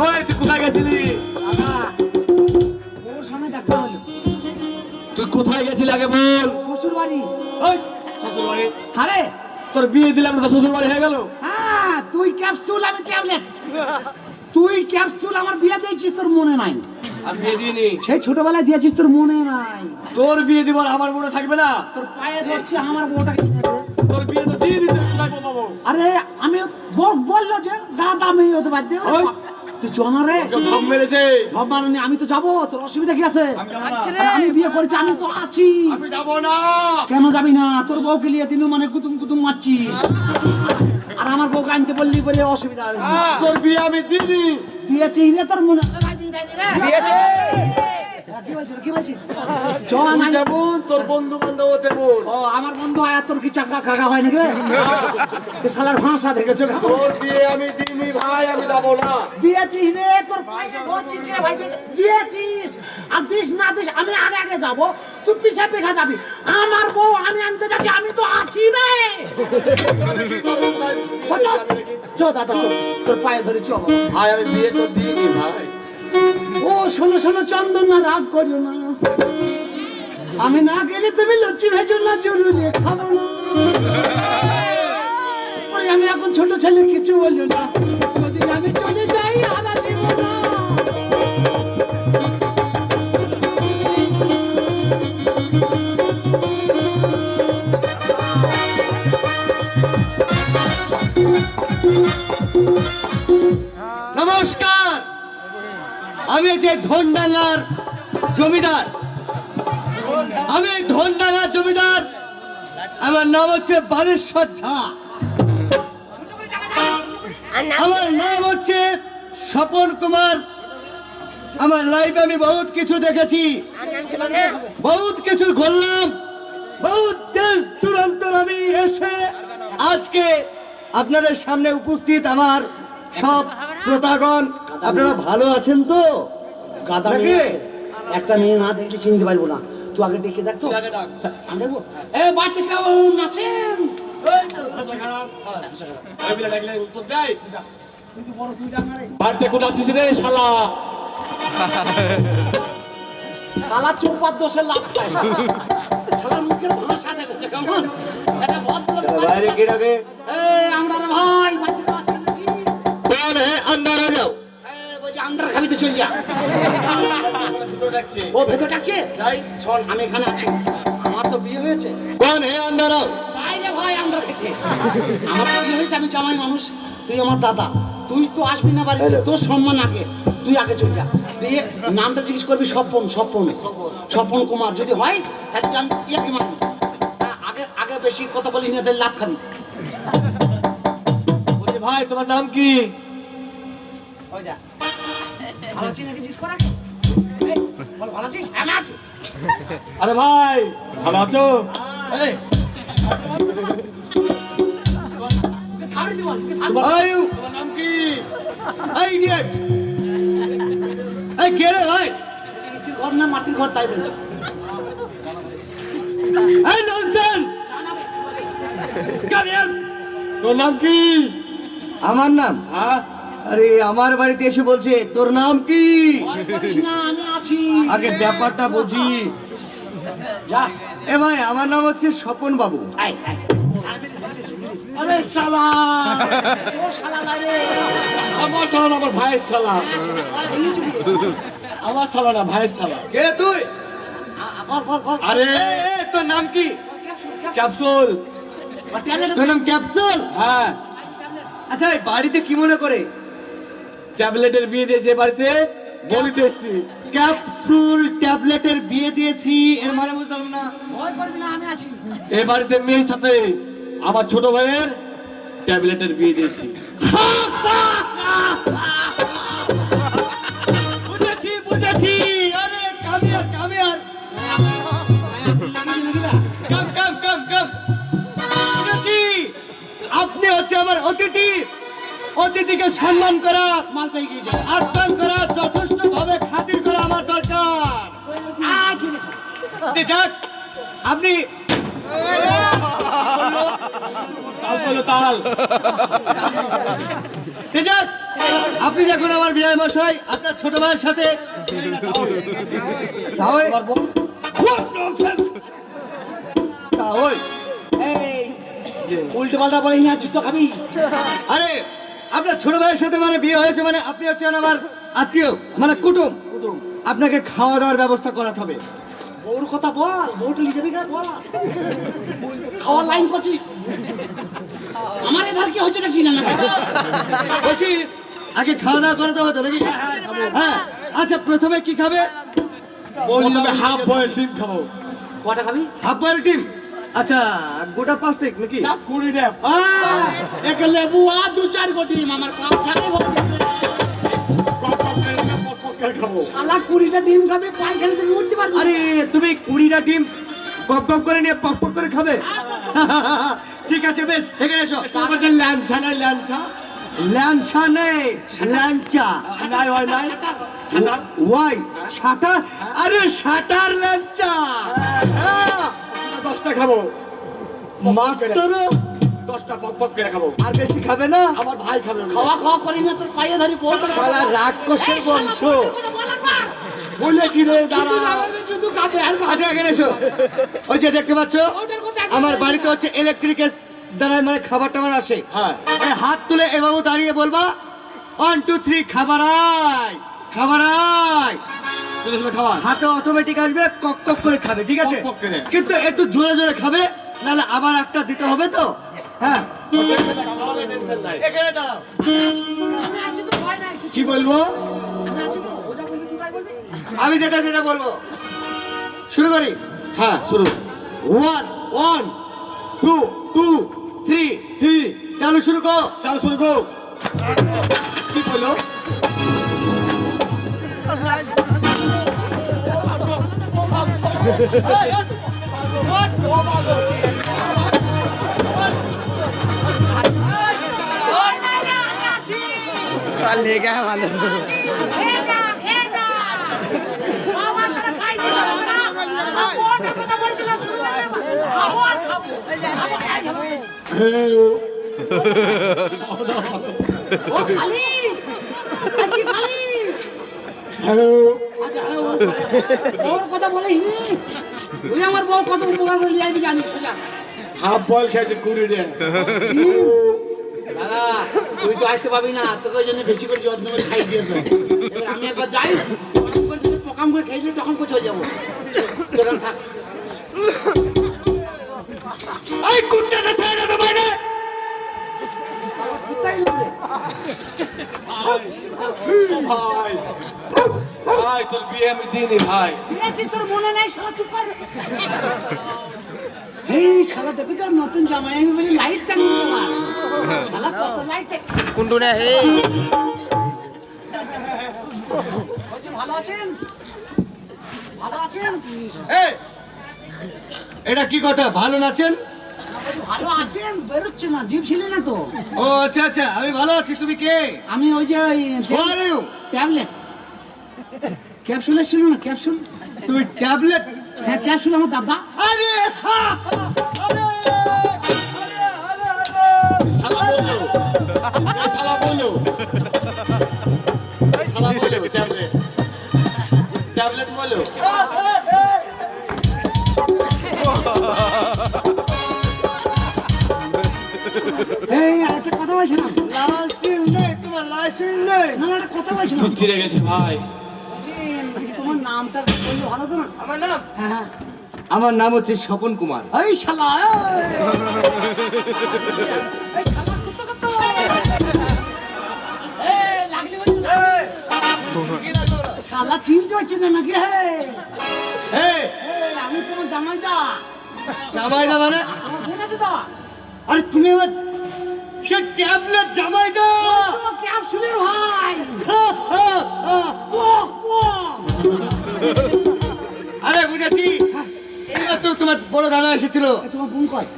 ওই তুই কোথায় গেছিলি? দাদা, ওর সামনে দেখা হলো। তুই কোথায় গেছিলি আগে বল। শ্বশুর বাড়ি। ওই শ্বশুর বাড়ি। আরে তোর বিয়ে দিলাম না, শ্বশুর বাড়ি হয়ে গেল। হ্যাঁ, তুই ক্যাপসুল আমি ট্যাবলেট। তুই ক্যাপসুল আমার বিয়ে দিয়েছিস, তোর মনে নাই? আমি বিয়ে দিইনি। সেই ছোটবেলায় দিয়েছিস, তোর মনে নাই? তোর বিয়ে দিবার আমার মনে থাকবে না? তোর পায়ে ধরছি, আমার বউটাকে নিয়ে দে। তোর বিয়ে তো দিয়ে দিতে, কোথায় পাবো? আরে আমি বউ বললো যে দাদা মেয়ে হতে পারতে, ওই। তুই চ না রে। তোকে ধপ মেরেছে। সব মারনি, আমি তো যাবো, তোর অসুবিধা কি আছে? আমি যাবো না। আরে আমি বিয়ে করেছি, আমি তো আছি। আমি যাবো না। কেন যাবি না? তোর বউকে নিয়ে দিনু মানে কুতুম কুতুম মারছিস, আর আমার বউকে আনতে বললি বলে অসুবিধা হবে। তোর বিয়ে আমি দিইনি। দিয়েছি রে তোর মনে। দিয়েছে। কি বলছিস? চ তুই না। যেমন তোর বন্ধু বান্ধব তেমন। ও আমার বন্ধু হয়, আর তোর কি চাকা কাকা হয় নাকি রে? এ শালার ভাষা দেখেছো? তোর বিয়ে আমি দিইনি ভাই, আমি যাবো না। দিয়েছিস রে, তোর পায়ে ধরছিস রে ভাই, দিয়েছিস। আর দিস না দিস, আমি আগে আগে যাবো, তুই পিছা পিছা যাবি। আমার বউ আমি আনতে যাচ্ছি, আমি তো আছি রে। চ দাদা, চ, তোর পায়ে ধরে চ। ভাই আমি বিয়ে তো দিইনি ভাই। ও শোনো শোনো চন্দন, না রাগ করিও না। আমি না গেলে তুমি লুচি ভেজো না, জরুরি খাবো না। ওই আমি এখন ছোট ছেলে, কিছু বললো না। যদি আমি চলে যাই আর আসবো না। নমস্কার, আমি যে ধনডাঙ্গার জমিদার, আমার নাম হচ্ছে বালেশ্বর ঝা। আমার নাম হচ্ছে স্বপন কুমার। আমার লাইফে আমি বহুত কিছু দেখেছি, বহুত কিছু ঘুরলাম, বহুত দেশ দূরান্তর আমি এসে আজকে আপনাদের সামনে উপস্থিত। আমার সব শ্রোতাগণ, আপনারা ভালো আছেন তো? গাদা নাকি? মেয়ে আছে। একটা মেয়ে না দেখলে চিনতে পারবো না। তুই আগে ডেকে দেখ তো। আমি দেখবো। এ বাড়িতে কেমন আছেন? কিন্তু বড় তুই ডাক না রে। বাড়িতে কোন আছিস রে শালা? শালা চোপার দোষে লাভ খায়। শালার মুখের ভাষা দেখেছে কেমন? এটা ভদ্র বাইরে কি রাখে? আমরা রে ভাই বাড়িতে কেউ আছেন নাকি? কোন হে अंदर आ जाओ। বলছি আন্ডার খাবি তো চল যা। ও ভেতর ডাকছে? চল আমি এখানে আছি। আমার তো বিয়ে হয়েছে। कौन है अंदर आओ। যাই রে ভাই আন্ডার খেতে। আমার তো বিয়ে হয়েছে, আমি জামাই মানুষ। তুই আমার দাদা, তুই তো আসবি না বাড়িতে, তোর সম্মান আগে। তুই আগে চল যা। দিয়ে নামটা জিজ্ঞেস করবি স্বপন কুমার। যদি হয় তাহলে তো আমি ইয়াকে মানবি। আগে আগে বেশি কথা বলিস না, তাহলে লাত খাবি। বলছি ভাই তোমার নাম কি? ওই যা। ভালো আছিস নাকি জিজ্ঞেস কর আগে। এই, বল ভালো আছিস? আমি আছি। আরে ভাই ভালো আছো? এই, খাবি তুই বল, খাবি। आयु তোমার নাম কি? idiot। এই কে রে ভাই? ইটের ঘর না মাটির ঘর তাই বলছি। এই ননসেন্স। Come here. তোর নাম কি? আমার নাম? হ্যাঁ আরে আমার বাড়িতে এসে বলছে তোর নাম কি? ভয় করিস না, আমি আছি। আগে ব্যাপারটা বুঝি। যা। এ ভাই আমার নাম হচ্ছে স্বপন বাবু। আয়, আয়। আরে শালা, তোর শালা লাগে। আমার শালা না, আমার ভাইয়ের শালা। আমার শালা না, ভাইয়ের শালা। কে তুই? বল। আরে তোর নাম কি? ক্যাপসুল। তোর নাম ক্যাপসুল? হ্যাঁ, আচ্ছা এই বাড়িতে কি মনে করে? ট্যাবলেটের বিয়ে দিয়েছে বাড়িতে, বলিতে এসছি। ক্যাপসুল ট্যাবলেটের বিয়ে দিয়েছি, এর মানে বুঝতে পারলাম না। ভয় করবি না, আমি আছি। এই বাড়িতে মেয়ের সাথে আমার ছোট ভাইয়ের ট্যাবলেটের বিয়ে দিয়েছি। বুঝেছি। আরে কাম হিয়ার। কাম। বুঝেছি। আপনি হচ্ছে আমার অতিথিকে সম্মান করা, মাল পেয়ে গিয়েছে। আপ্যায়ন করা, যথেষ্ট ভাবে খাতির করা আমার দরকার। ঠিক আছে। তে যাক, আপনি তাল করলো তাল। তে যাক, আপনি যখন আমার বিয়ে মশাই আপনার ছোট ভাইয়ের সাথে তাহলে এই, উল্টো পাল্টা বলিস না, জুতো খাবি। আরে আপনার ছোট ভাইয়ের সাথে মানে বিয়ে হয়েছে, মানে আপনি হচ্ছেন আমার আত্মীয়, মানে কুটুম। আপনাকে খাওয়া দাওয়ার ব্যবস্থা করাতে হবে। বউর কথা বল, বউটা নিয়ে যাবি না, বল। খাওয়ার লাইন করছিস। আমার এধার কি হচ্ছে না চিনা না। বলছি আগে খাওয়া দাওয়া করাতে হবে তো নাকি? হ্যাঁ, আচ্ছা প্রথমে কি খাবে? প্রথমে হাফ বয়েল ডিম খাবো। কটা খাবি? হাফ বয়েল ডিম। আচ্ছা গোটা 5 নাকি? 20 টাকা। এক লেবু আর 2-4 গোটি আমার কাপ ছাড়ে খাবো। শালা 20টা ডিম খাবে, পায়খানা থেকে উঠতে পারবি। আরে তুমি 20টা ডিম গপ গপ করে নিয়ে পক পক করে খাবে? ঠিক আছে, বেশ এখানে এসো। তারপরে ল্যাংচা নাই, ল্যাংচা। ল্যাংচা নেই, ল্যাংচা। নাই হয় নাই। Why shutter? আরে শাটার ল্যাংচা। হ্যাঁ, 10টা খাবো। মাত্র 10টা পক পক করে খাবো। আর বেশি খাবে না? আমার ভাই খাবে। খাওয়া করি না, তোর পায়ে ধরি বউটা। শালা রাক্ষসের বংশ। বলেছি রে দাঁড়া। শুধু খাবে আর খাবে। আচ্ছা এখানে এসো। ওই যে দেখতে পাচ্ছ আমার বাড়িতে হচ্ছে ইলেকট্রিকের দ্বারা মানে খাবার টাবার আসে। হ্যাঁ। এই হাত তুলে এভাবে দাঁড়িয়ে বলবা 1 2 3 খাবার আয়, খাবার আয়। খাবার। হাতে অটোমেটিক আসবে, কক কক করে খাবে, ঠিক আছে? কক কক করে। কিন্তু একটু জোরে জোরে খাবে, নাহলে আবার একটা দিতে হবে তো। হ্যাঁ এখানে দাঁড়াও। আমি আছি তো, ভয় নাই। কি বলবো? আমি আছি তো, ও যা বলবি তুই তাই বলবি। আমি যেটা বলবো। শুরু করি। হ্যাঁ শুরু। 1 1 2 2 3 3 চালু শুরু কর। চালু শুরু কর। কি বললো? ले गया वाले খেয়ে যা, খেয়ে যা। বাবা তাহলে খাই দিল না। খাবো, ওটা কথা বলছিল, শুনতে দে। খাবো আর খাবো। খাবো, খাই যাবো। ও খালি, আজকে খালি। আচ্ছা, ওর কথা বলিস নি। তুই আমার বউ কত উপকার করলি আমি জানি সোজা। হাফ বল খেয়েছে 20 রে। দাদা তুই তো আসতে পাবি না, তোকে ওই জন্য বেশি করে যত্ন করে খাই দিয়েছে। এবার আমি একবার যাই, গরম করে যদি পকাম করে খেয়ে দিলে তখন চলে যাবো। চলে থাক। এই কুত্তাটা ছেড়ে দাও বাইরে। কোথায় যাবে? ভাই ভাই তোর বিয়ে আমি দিইনি ভাই। দিয়েছিস তোর মনে নাই, শালা চুপ কর। এই শালা দেখো তো নতুন জামাই, আমি বলি লাইট টাঙিয়ে তোমার। শালা কত লাইট। कुंडू ने हे বলছি ভালো আছেন? ভালো আছেন? এই, এটা কি কথা? ভালো নাচেন? বলছি ভালো আছেন, বেরোচ্ছে না, জিভ ছিলে না তো। ও আচ্ছা আচ্ছা, আমি ভালো আছি। তুমি কে? আমি ওই যে Who are you? Tablet capsule ছিল না, ক্যাপসুল। তুমি ট্যাবলেট? হ্যাঁ ক্যাপসুল আমার দাদা। আরে হা, আরে শালা বললো। এই শালা বললো। শালা বললো ট্যাবলেট। ট্যাবলেট বললো। এই আরেকটা কথা বলছিলাম। লাইসেন্স নেই তোমার? লাইসেন্স নেই? না না, একটা কথা বলছিলাম। তুই চিড়ে গেছে ভাই। বলছি, তোমার নামটা বললে ভালো তো না? আমার নাম? হ্যাঁ হ্যাঁ। আমার নাম হচ্ছে স্বপন কুমার। এই শালা, এই শালা কুত্তা কুত্তা। এই, লাগলি বলছি না। শালা চিনতে পারছি না নাকি? এই, আমি তোমার জামাইদা। জামাইদা মানে? আমার বোন আছে তো। আরে তুমি আমার সে ট্যাবলেট জামাইদা? তোমার ক্যাপসুলের ভাই। হা, হা, হা। ও আরে বুঝেছি, এইবার তো তোমার বড় দাদা এসেছিল। তোমার বোন কয়?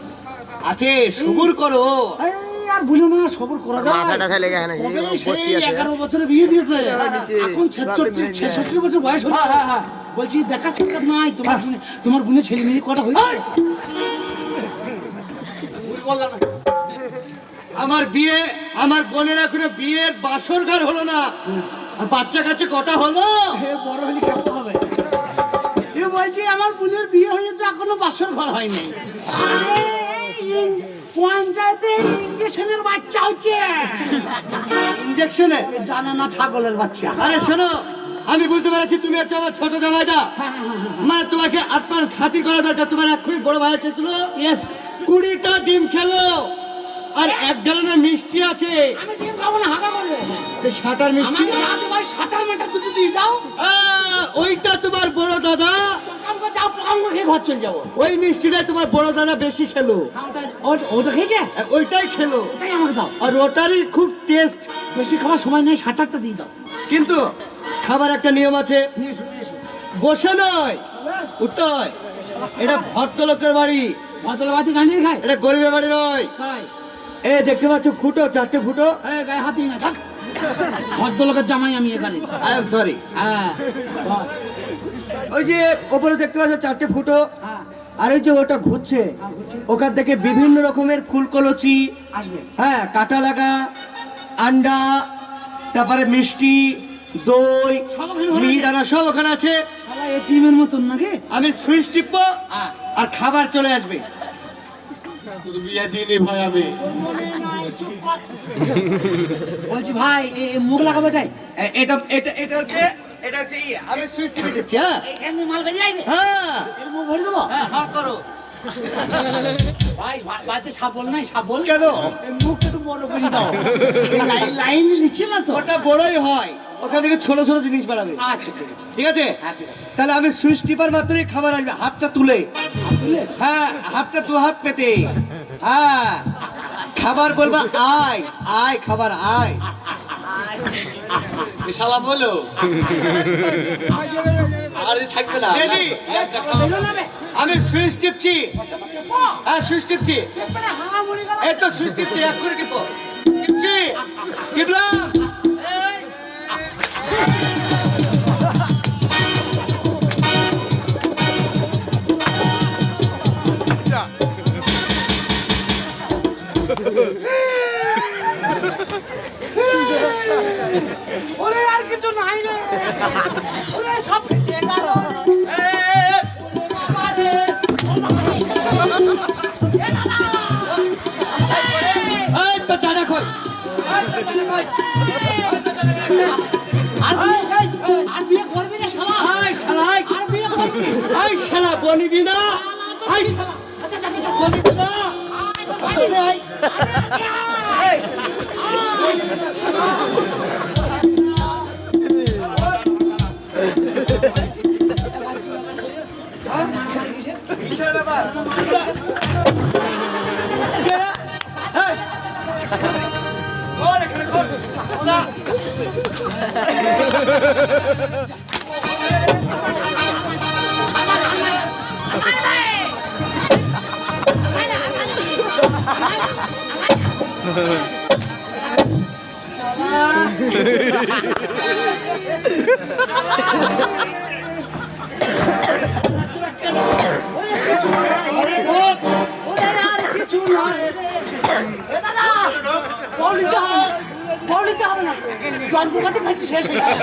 আছে, সবুর করো। এই আর বলো না, সবর করা যায়। মাথাটা ফেলে গেছে নাকি? তবে বসি সেই আছে। 11 বছরে বিয়ে দিয়েছে। নিচে। এখন 66 বছর বয়স হলো। হ্যাঁ, হ্যাঁ। বলছি দেখা সাক্ষাৎ নাই তোমার বোনের ছেলে মেয়ে কটা হয়েছে? আমার বিয়ে, আমার বোনের এখনো বিয়ের বাসর ঘর হলো না, আর বাচ্চা কাচ্চা কটা হলো? হে বড় হলে কেমন হবে? এ বলছি আমার বোনের বিয়ে হয়েছে, এখনো বাসর ঘর হয়নি। আরে, এই পঞ্চায়েতে ইঞ্জেকশনের বাচ্চা হচ্ছে। ইঞ্জেকশনে? এ জানে না, ছাগলের বাচ্চা। আরে শোনো, আমি বুঝতে পারছি তুমি হচ্ছে আমার ছোট জামাইদা। মানে তোমাকে আত্মার খাতির করা দরকার। তোমার এক্ষুনি বড় ভাই এসেছিল, ইয়েস। 20টা ডিম খেলো, আর 1 গ্যালনের মিষ্টি আছে। আমি ডিম খাবো না, হাগা করবে। সাটার মিষ্টি? আমাকে যা তোমার সাঁতার মাটা দুটো দিয়ে দাও। ওইটা তোমার বড় দাদা। পকাম করে দাও, পকাম করে খেয়ে ঘর চলে যাবো। ওই মিষ্টিটা তোমার বড় দাদা বেশি খেলো। হ্যাঁ, ওটা খেয়েছে? ওইটাই খেলো, ওটাই আমাকে দাও। আর ওটারই খুব টেস্ট। বেশি খাওয়ার সময় নেই, সাঁতারটা দিয়ে দাও। কিন্তু খাবার একটা নিয়ম আছে, নিয়ে এসো, নিয়ে এসো। বসে নয়, উঠতে হয়। এটা ভদ্রলোকের বাড়ি, ভদ্রবাদী গাঁজে খায়? এটা গরিবের বাড়ি নয়। খায়। এই দেখতে পাচ্ছ ফুটো, 4টে ফুটো। এই গায়ে হাত দিই না, থাক। ভদ্রলোকের জামাই আমি এখানে। I am sorry. হ্যাঁ, বল। ওই যে ওপরে দেখতে পাচ্ছ 4টে ফুটো, হ্যাঁ, আর ওই যে ওটা ঘুরছে, ঘুরছে। ওখান থেকে বিভিন্ন রকমের ফুলকলচি, আসবে। হ্যাঁ, কাঁটা লাগা, আন্ডা, তারপরে মিষ্টি, দই, সব ওখানে ভরা আছে? মিহিদানা সব ওখানে আছে। শালা এটিএমের মতন নাকি? আমি সুইচ টিপবো, হ্যাঁ। আর খাবার চলে আসবে। তোর বিয়ে দিইনি ভাই আমি। বলছি ভাই, মুখ লাগাবে এটাই? এটা এটা এটা হচ্ছে এটা হচ্ছে ইয়ে, আমি সুইচ টিপে দিচ্ছি। হ্যাঁ এখান থেকে মাল বেরিয়ে আসবে? হ্যাঁ এর মুখ ভরে দেবো? হ্যাঁ, হ্যাঁ করো। ভাই বাড়িতে শাবল নাই, শাবল কেন? মুখটা একটু বড় করে দাও। লাইন নিচ্ছে না তো। ওটা বড়ই হয়, ওখান থেকে ছোট ছোট জিনিস বাড়াবে। আচ্ছা ঠিক আছে, ঠিক আছে, হ্যাঁ ঠিক আছে। তাহলে আমি সুইচ টিপার মাত্রই খাবার আসবে, হাতটা তুলে। তুলে হ্যাঁ, হাতটা দু হাত পেতে। হ্যাঁ, খাবার বলবা আয় আয়, খাবার আয়। শালা বলো আরে থাকবে না Ready? বেরো না রে। আমি সুইচ টিপছি। হ্যাঁ, সুইচ টিপছি। এবারে হাওয়া মরে গেল। এই তো সুইচ টিপছি, এক করে টিপো। টিপছি, টিপলাম। এই। ওরে আর কিছু নাই রে। ওরে সব ফেটে গেল। আরে, এই তো দাদা কই? আর বিয়ে করবি না শালা। আয় শালা, আয়। আর বিয়ে করবি। আয় শালা, বনিবি না? আয় বনিবি না? কিসের ব্যাপার? এই। ঘর এখানে, ঘর। না। যন্ত্রপাতি ফেটে শেষ হয়ে গেল।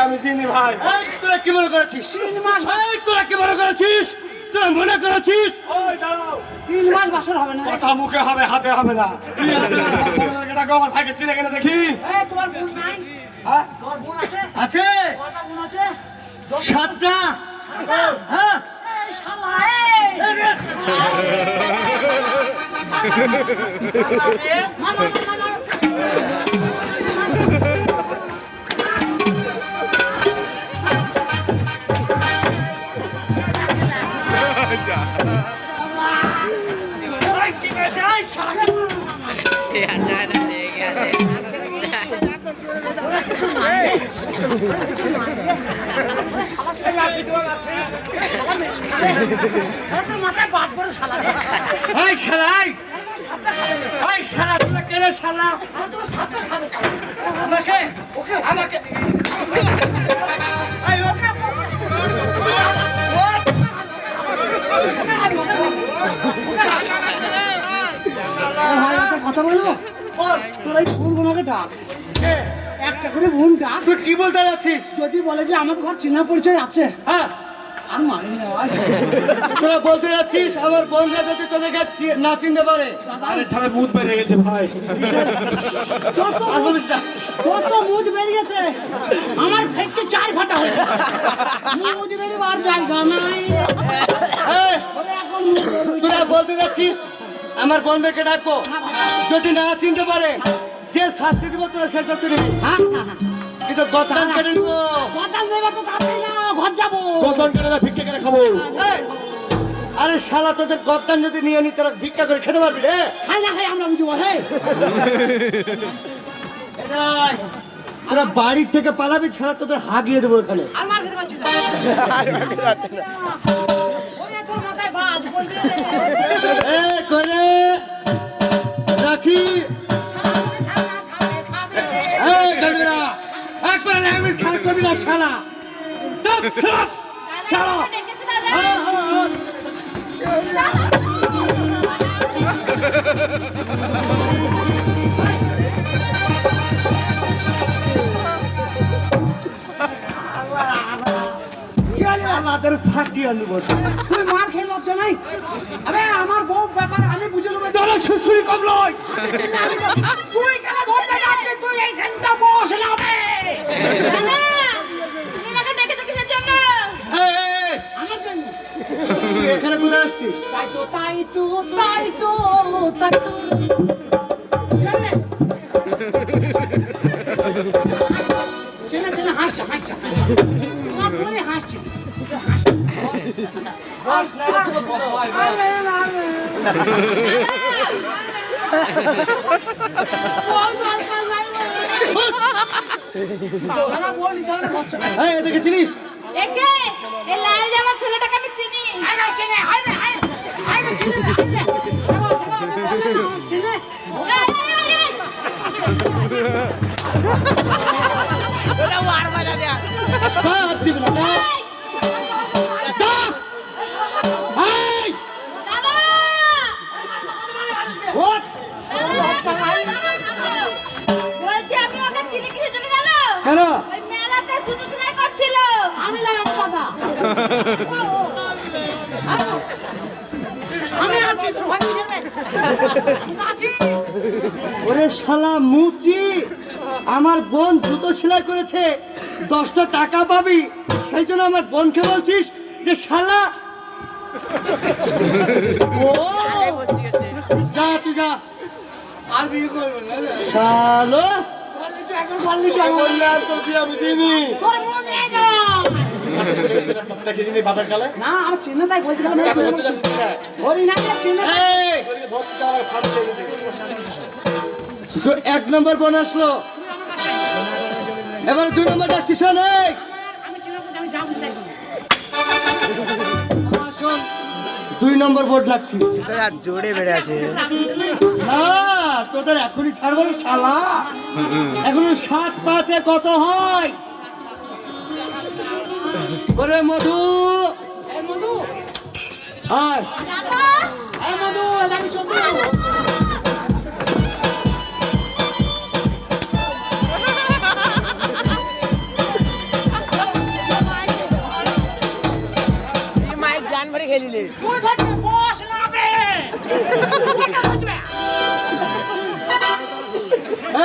আমি চিনি ভাই এই, তোরা কি মনে করেছিস? 3 মাস এই, তোরা কি মনে করেছিস? তোরা মনে করেছিস? ওই দাঁড়াও 3 মাস বাসর হবে না। কথা মুখে হবে হাতে হবে না তুই হাতে বড়দেরকে ডাকো আমার ভাইকে চিনে কেন দেখি এই তোমার বোন নাই? হ্যাঁ? তোমার বোন আছে? আছে কটা বোন আছে? 7টা। হ্যাঁ, এই শালা এই। মার, মার, মার, মার। মাথায় বাদ করে শালা। এই শালা, এই। এই শালা, তোরা কে রে শালা? তোমার সাপটা খাবে। আমাকে আমাকে এই, ওকে। ভাই একটা কথা বলবো? বল। তোর এই বোন বোনকে ডাক, কে? একটা করে বোন ডাক। তুই কি বলতে যাচ্ছিস? যদি বলে যে আমাদের ঘর চেনা পরিচয় আছে, হ্যাঁ, আর মানি না ভাই। তোরা বলতে যাচ্ছিস আমার বন্ধুরা যদি তোদেরকে না চিনতে পারে? আরে ঠামে ভূত বেরিয়ে গেছে ভাই আর বলিস না। কত মুদ বেরিয়েছে, আমার ফেটে 4 ফাটা হয়েছে। মুদ বেরিয়ে জায়গা নাই। এই, ওরে এখন মুদ বেরিয়েছে। তোরা বলতে যাচ্ছিস আমার বন্ধুকে ডাকবো, যদি না চিনতে পারে যে শাস্তি দিব তোরা সে শাস্তি দিবি। হ্যাঁ, হ্যাঁ, হ্যাঁ। কিন্তু গতান কেটে নিবো। বদল দেবে তো তাড়াতাড়ি না, ঘর যাবো। কখন কেন না ভিক্ষে কেন খাবো এই, আরে শালা, তোদের গতান যদি নিয়ে নি তোরা ভিক্ষা করে খেতে পারবি রে? খাই না খাই আমরা বুঝবো। হ্যাঁ, এরাই, তোরা বাড়ি থেকে পালাবি, ছাড়া তোদের হাগিয়ে দেবো এখানে। আর মার খেতে পারছি না। ওরে তোর মাথায় বাজ বলবে। এ করে রাখি। সামনে খাবে। এই গাজরা, এক করে ল্যাঙ্গুয়েজ খারাপ করবি না শালা। চুপ, চুপ, ছাড়ো। দেখেছি দাদা। হ্যাঁ, হ্যাঁ, হ্যাঁ। আমাদের ফাটিয়ে আনবো। তুই মার খেয়ে লজ্জা নাই? আরে আমার বউ ব্যাপার আমি বুঝে নেবো। তোরা শ্বশুরি কম নয়। তুই কেন ধরতে যাচ্ছিস? তুই এইখানটা বস না বে। দাদা, তুমি আমাকে ডেকেছো কিসের জন্য? এই, এই, আমার জন্য। তুই এখানে তো তাই তো তাই তো চেনা চেনা হাসছে হাসছে হাসছে আমার বলে হাসছে এই এদিকে চিনিস একে এই লাল জামার ছেলেটাকে আমি চিনি হাত দিবি না দাও। দাও। এই! দাদা ওঠ! বলছি আমি ওকে চিনি কিসের জন্য গেল কেন ওই মেলাতে জুতো সেলাই করছিল আমি লাগলাম দাদা আমি আছি তোর ভাই চেনে আছি ওরে শালা মুচি আমার বোন জুতো সেলাই করেছে 10টা টাকা পাবি সেই জন্য আমার বোনকে বলছিস যে শালা ও যা তুই যা আর বিয়ে করবে না শালো আমি দিনি তোর মন নিয়ে গেলাম বাজার কালে না আমার চেনে তাই বলতে গেলাম ধরি না চেনে এই তো 1 নম্বর বোন আসলো এবার 2 নম্বর ডাকছি শোন এই আমি চেনে আমি যাবো দেখো শোন 2 নম্বর বোর্ড লাগছি আর জোরে বেড়ে আছে না তোদের এখনই ছাড়বো না শালা এখনো 7-5 এ কত হয় ওরে মধু এই মধু আয় এই মধু আমি সত্যি মাইক জান ভরে খেলিলে তুই থাকবি বস না বে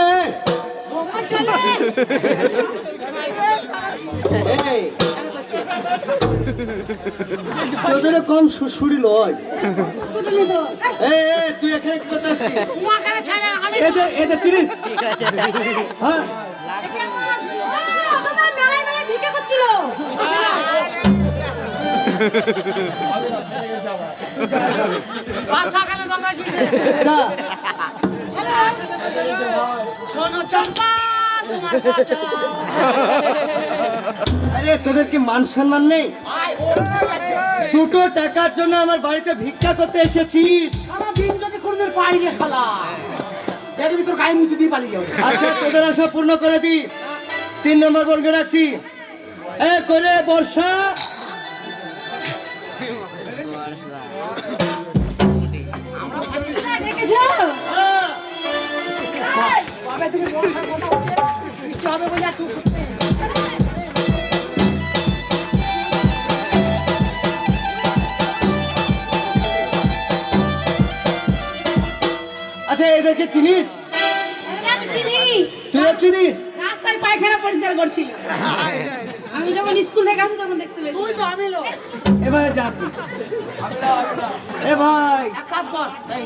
এই তোমার চলে এই তোদের কম সুড়ি লয় এই তুই এখানে কি করতে আসছিস তোমাকে ছাড়া আমি এদের চিনিস হ্যাঁ দাদা মেলায় মেলায় ভিক্ষা করছিল বাচ্চা খেলে তোমরা শিখে যা শোনো চম্পা তোমার বাচ্চা আরে তোদের কি মান সম্মান নেই আয় ওর বাচ্চা 2 টাকার জন্য আমার বাড়িতে ভিক্ষা করতে এসেছিস সারা দিন যদি কোনদিন পাই রে শালা দেখবি তোর গায়ে মুতি দিয়ে পালিয়ে যাবে আচ্ছা তোদের আশা পূর্ণ করে দি 3 নম্বর বর্গে রাখছি এ করে বর্ষা দেখেছো বাবা তুমি বর্ষার কথা বলছে বৃষ্টি হবে বলে একটু আচ্ছা এদেরকে চিনিস আমি চিনি তুই চিনিস রাস্তায় পায়খানা পরিষ্কার করছিল আমি যখন স্কুল থেকে আসি তখন দেখতে পেয়েছি তুই তো আমি লোক এবারে যা তুই এ ভাই এক কাজ কর এই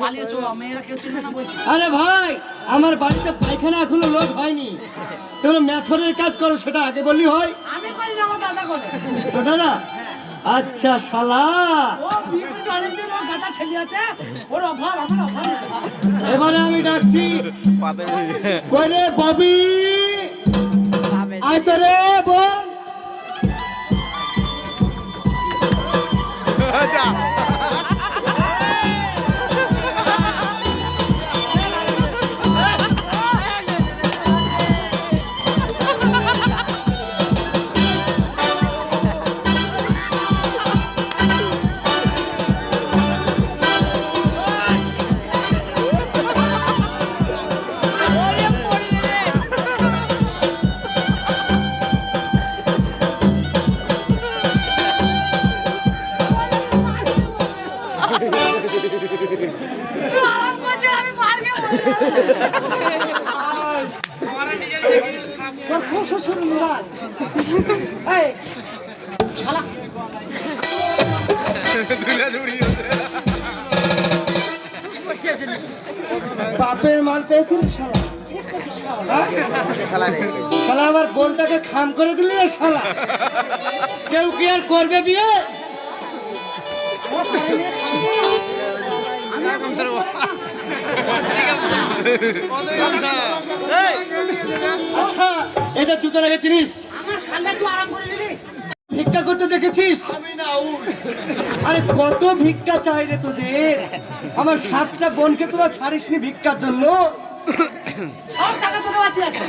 পালিয়েছো মেয়েরা কেউ চিনবে না বলছি আরে ভাই আমার বাড়িতে পায়খানা এখনো লোক হয়নি তোমরা মেথরের কাজ করো সেটা আগে বললি হয় আমি করি না আমার দাদা করে তো দাদা আচ্ছা শালা ও বিপুল অনেকদিন ওর দাদা ছেলে আছে ওর অভাব আমার অভাব নেই। এবারে আমি ডাকছি কই রে ববি আয় তো রে বোন তুই আরাম করছে আমি মারকে তোর খুব শ্বশুর মুরা এই শালা দুলা জুড়ি বাপের মাল পেয়েছিল শালা। শালা আমার বোনটাকে খাম করে দিলি রে শালা। কেউ কি আর করবে বিয়ে? আচ্ছা, এটা তুই তো আগে চিনিস? আমার শালটা একটু আরাম করে দিলি। ভিক্ষা করতে দেখেছিস? আরে কত ভিক্ষা চাই রে তোদের? আমার 7টা বোনকে তোরা ছাড়িসনি ভিক্ষার জন্য? সব টাকা তোকে বাকি আছে।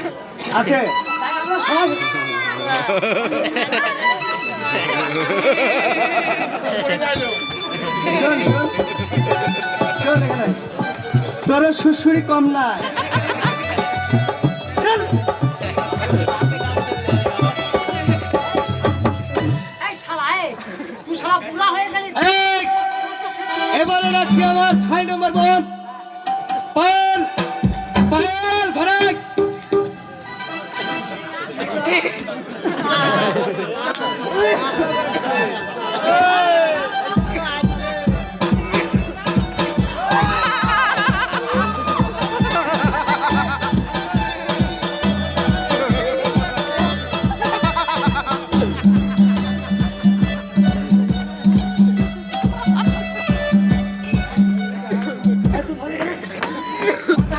আছে তাই আমরা সব শোন শোন শোন এখানে। তোর শ্বশুরি কম নাই। চল। এই শালা তুই শালা পুরা হয়ে গেলি। এই, এবারে রাখছি আমার 6 নম্বর বোন পায়েল। পায়েল ঘরে আয়।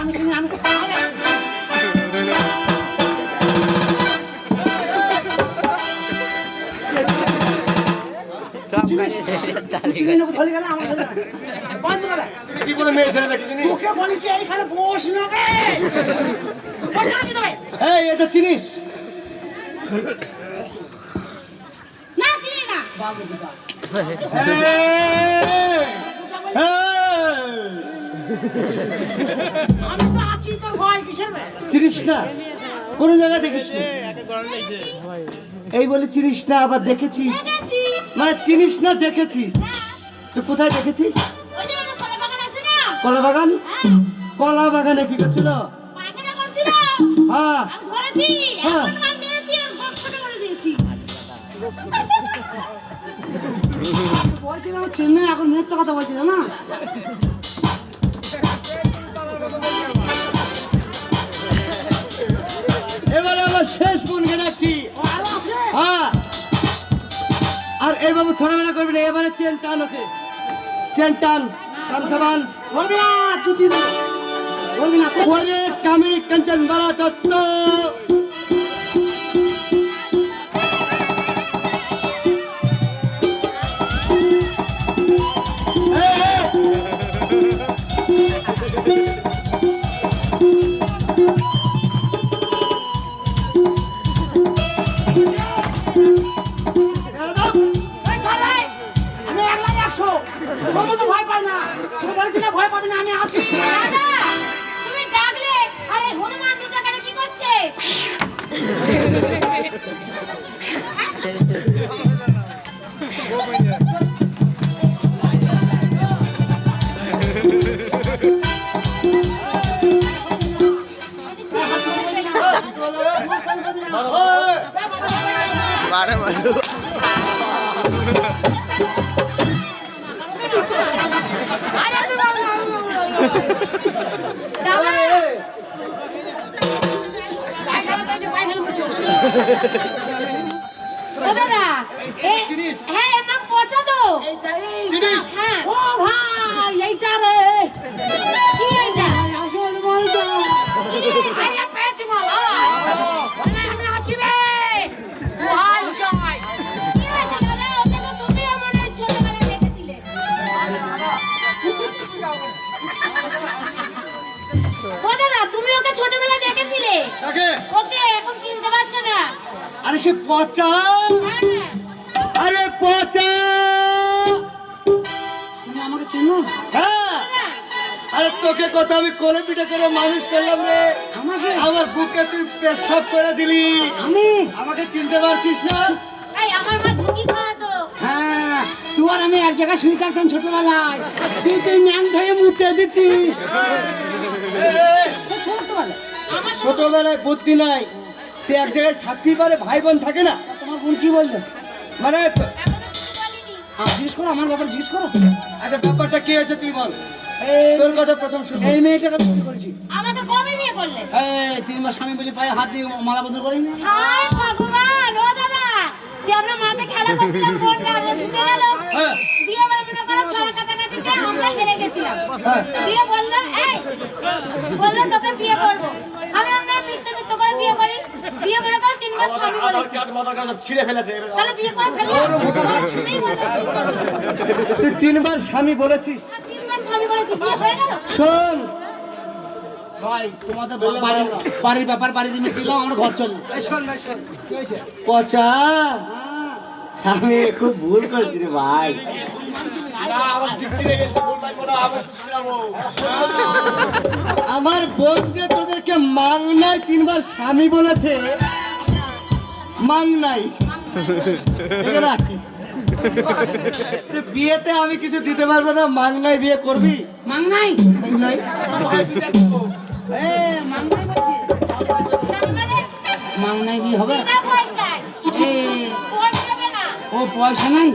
আমি শুনি আমি চিনি না ধরে গেল আমার ধরে বন্ধ করে জীবনে মেয়ে ছেলে দেখিসনি? তোকে বলেছি এইখানে বস না রে বস না কি ভাই এই এটা চিনিস? না চিনি না এই, এই। আমি তো আছি তো ভয় কিসের ভাই চিনিস না? কোন জায়গায় দেখিস না? এই বলে চিনিস না আবার দেখেছিস? মানে চিনিস না দেখেছিস? তুই কোথায় দেখেছিস? ওই যে আমার কলা বাগান আছে না কলা বাগান? কলা বাগানে কি করছিল? পায়খানা করছিল হ্যাঁ আমি ধরেছি হ্যাঁ। এখন মাল মেরেছি আর বক ফটো করে দিয়েছি বলছিলাম চেন্নাই এখন মিথ্যা কথা বলছি না এবারে আমার শেষ বোনকে ডাকছি। হ্যাঁ, আর এইভাবে ছড়ামেলা করবি না। এবারে চেন টান ওকে, চেন টান, টান সাবান। বলবি না জুতি বলবি না তো ওরে চামি কাঞ্চন বালা দত্ত। এই ছাড়াই আমি একলা 100 তোমরা তো ভয় পাই না তুই বলছিস না ভয় পাবি না আমি আছি দাদা তুমি ডাকলে আরে হনুমান দুটো কেন কি করছে मारो मारो দাদা পায়খানা পেয়েছে পায়খানা মুছো ও দাদা চিনিস? হ্যাঁ এর নাম পচা তো চিনিস? হ্যাঁ ও ভাই এইটা রে কি এইটা আসল বলতো আরে পেয়েছি মাল আমি আছি রে ভাই জয় কি হয়েছে দাদা ওকে তো তুমি আমার ছোটবেলায় দেখেছিলে ও দাদা তুমি ওকে ছোটবেলায় দেখেছিলে কাকে? ওকে এখন চিনতে পারছো না আরে সে পচা, হ্যাঁ আরে পচা। তুমি আমাকে চেনো হ্যাঁ, আরে তোকে কথা আমি কোলে পিঠে করে মানুষ করলাম রে। আমাকে আমার বুকে তুই পেশাব করে দিলি। আমি আমাকে চিনতে পারছিস না? এই আমার মা ধুকি খাওয়াতো হ্যাঁ তুই আর আমি এক জায়গায় শুয়ে থাকতাম ছোটবেলায় তুই ন্যাং ধরে মুতে দিতিস ছোটবেলায় আমার ছোটবেলায় বুদ্ধি নাই, তুই এক জায়গায় থাকতেই পারে, ভাই বোন থাকে না? তোমার বোন কি বললো মানে বলিনি জিজ্ঞেস করো আমার ব্যাপারে জিজ্ঞেস করো আচ্ছা ব্যাপারটা কি হয়েছে তুই বল। তোর কথা প্রথম শুনি। এই মেয়েটাকে আমি বিয়ে করেছি। আমাকে কবে বিয়ে করলে? এই 3 মাস স্বামী বলে পায়ে হাত দিয়ে মালা বদল করিনি। হায় ভগবান, ও দাদা, যে আমরা মাঠে খেলা করছিলাম, কোন গালে ঢুকে গেল। হ্যাঁ। দিয়ে এবার মনে করো ছড়া কাটাকাটিতে আমরা হেরে গেছিলাম। হ্যাঁ। দিয়ে বললো, এই, বললো তোকে বিয়ে করবো। আমি আমরা মিথ্যে মিথ্যে করে বিয়ে করি। দিয়ে মনে করো 3 মাস স্বামী বলেছি। ছিঁড়ে ফেলেছে তাহলে বিয়ে করে ফেললে? তুমি বলো, তুই 3 বার স্বামী বলেছিস। 3 মাস স্বামী বলেছি, বিয়ে হয়ে গেল? শোন ভাই তোমাদের বাড়ির ব্যাপার বাড়ি দিয়ে মিটিলো, আমরা ঘর চললো। কি হয়েছে? পচা, আমি খুব ভুল করেছি রে ভাই। আমার বোন যে তোদেরকে মাংনাই 3 বার স্বামী বলেছে, মাংনাই বিয়েতে আমি কিছু দিতে পারবো না, মাংনাই বিয়ে করবি? মাংনাই মাংনাই মাংনাই বলছি, তার মানে মাংনাই বিয়ে হবে। বিনা পয়সায়। এই পয়সা দেবে না। ও পয়সা নাই,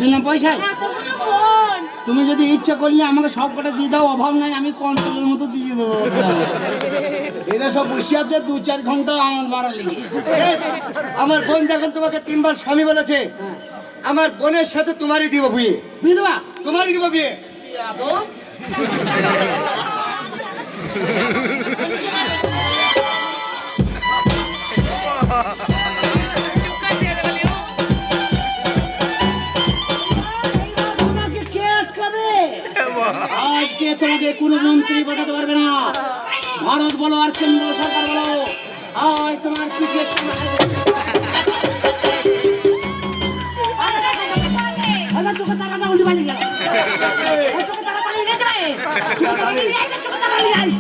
বিনা পয়সায়। না, তোমার বোন। তুমি যদি ইচ্ছা করলে আমাকে সব কটা দিয়ে দাও, অভাব নাই, আমি কন্ট্রোলের মতো দিয়ে দেবো। এরা সব বসে আছে 2-4 ঘন্টা আমার মারা লেগে। বেশ, আমার বোন যখন তোমাকে 3 বার স্বামী বলেছে, আমার বোনের সাথে তোমারই দিব বিয়ে। দিয়ে দেবা? তোমারই দিব বিয়ে। তোমাকে কে আটকাবে? আজকে তোমাকে কোনো মন্ত্রী বাঁচাতে পারবে না। ভারত বলো আর কেন্দ্র সরকার বলো, আজ তোমার পিঠে চোখে তাকাটা উল্টি পালিয়ে গেল। চোখে তাকা পালিয়ে গেছে ভাই। চোখে তাকা পালিয়ে যায়।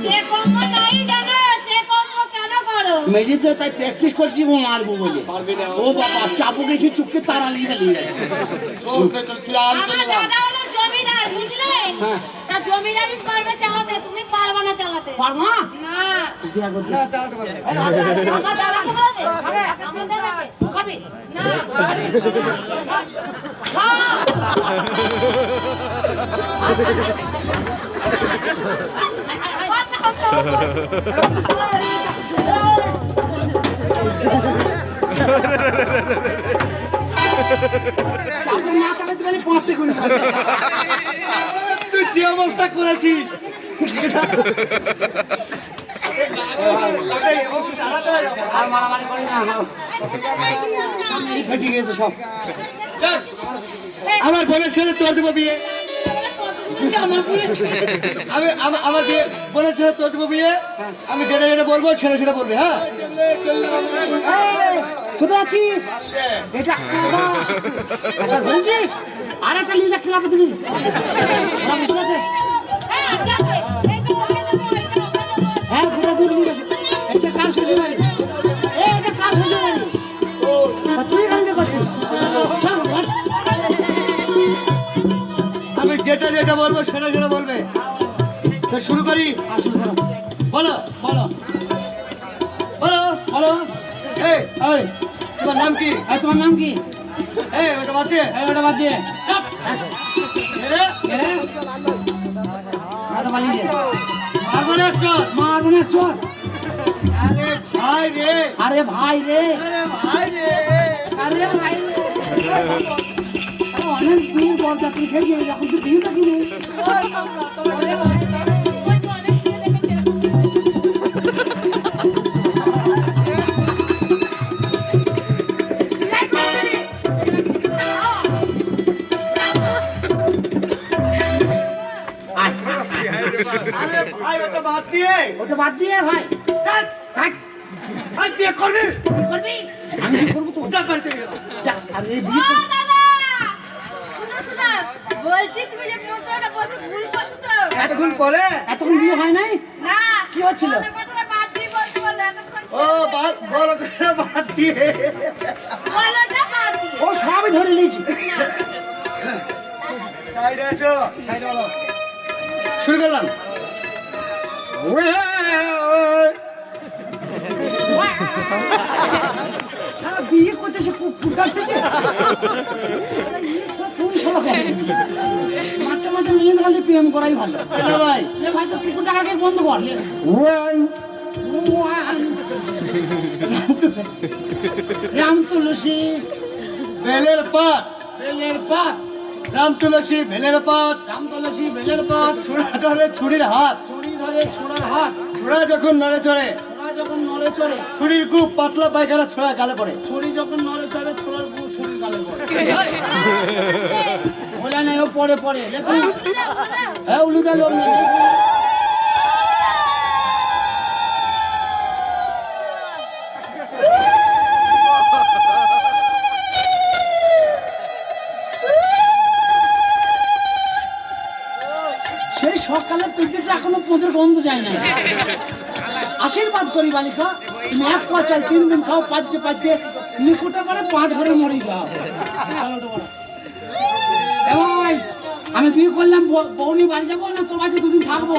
সে কম্ব নাই জানো, সে কম্ব কেন করো? মেরেছে তাই প্র্যাকটিস করছি ও মারবো বলে। ও বাবা চাপু গেছে চুপকে তারা লিয়ে গেল। আমার দাদা হলো জমিদার, বুঝলে? হ্যাঁ। তা জমিদারি পারবে চালাতে, তুমি পারবে না চালাতে। পারবো না? না, বিয়া করতে। আমার দাদাকে বলবে, আমার দাদাকে খাবে না। চাপু না চালাতে পারলে পাঁচতে করে খাবে। তুই যে অবস্থা করেছিস, আর মারামারি করি না। সামনে ফেটে গেছে সব। আমার বোনের সাথে তোর দিব বিয়ে। আমার বিয়ে, বোনের সাথে তোর দিব বিয়ে। আমি যেটা যেটা বলবো সেটা সেটা বলবি। হ্যাঁ, কোথায় আছিস? এটা এটা শুনছিস? আর একটা লিজা খেলাবো তুমি। ওরা বসে আছে। হ্যাঁ, ঘুরে দূর নিয়ে গেছে। এটা কার শ্বশুর বাড়ি? এটা কার শ্বশুর বাড়ি? তুই এখানে কি করছিস? চল ঘর। আমি যেটা যেটা বলবো সেটা সেটা বলবে। তো শুরু করি। আসুন করো। বলো বলো বলো। বলো। এই, এই তোমার নাম কি? এই, তোমার নাম কি? এই, ওটা বাদ দিয়ে। এই ওটা বাদ দিয়ে। এরে, এরে আরে পালিয়ে যা। মারবো না একজন। মারবো না চল। আরে ভাই রে, আরে ভাই রে, ভাই রে। আরে ভাই রে। অনেক দিন পর চাকরি খেয়েছি, যখন তুই বিয়ে থাকি নেই। আরে ভাই, ওটা বাদ দিয়ে। ওটা বাদ দিয়ে ভাই। ধ্যাৎ, থাক। আর বিয়ে করবি? কি করবি? আমি কি করবো তো? যা বাড়িতে গিয়ে দাও। যা, আরে বিয়ে ও করবি। দাদা, শোনো শোনো, বলছি তুমি যে মন্ত্রটা বলছো ভুল করছো তো। এতক্ষণ পরে? এতক্ষণ বিয়ে হয় নাই? না, কি হচ্ছিল? বলে কথাটা বাদ দিয়ে বলতে বললে, এতক্ষণ ও বলো করে বাদ দিয়ে। বলোটা বাদ দিয়ে। ও সবই ধরে নিয়েছি। সাইডে এসো। সাইডে বলো। শুরু করলাম। সারা বিয়ে করতে সে ফুটাচ্ছে। কোন শালা করে? মাত্র মাঝে মেয়ে খালি প্রেম করাই ভালো। কেন ভাই? এ ভাই তো কুকুর টাকাকে বন্ধ কর লে। রাম তুলসী বেলের পাত, বেলের পাত, রাম তুলসী বেলের পাত, রাম তুলসী বেলের পাত, ছোড়া ধরে ছুরির হাত, ছুরি ধরে ছোড়ার হাত, ছোড়া যখন নড়ে চড়ে, ছোড়া যখন নড়ে চড়ে, ছুরির খুব পাতলা পায়খানা ছোড়া গালে পড়ে। ছুরি যখন নড়ে চড়ে ছোড়ার গু ছুরি গালে পড়ে। বলে নাই ও পরে পরে দেখুন হ্যাঁ উলুদা লোক নেই। সেই সকালে পেটেছে এখনো পোঁদের গন্ধ যায় না। আশীর্বাদ করি বালিকা, তুমি 1 পা চাই 3 দিন খাও, পাঁচতে পাঁচতে নিকুটে পরে 5 ঘরে মরে যাও। এ ভাই, আমি বিয়ে করলাম, বউনি বাড়ি যাবো না তোর বাড়িতে 2 দিন থাকবো?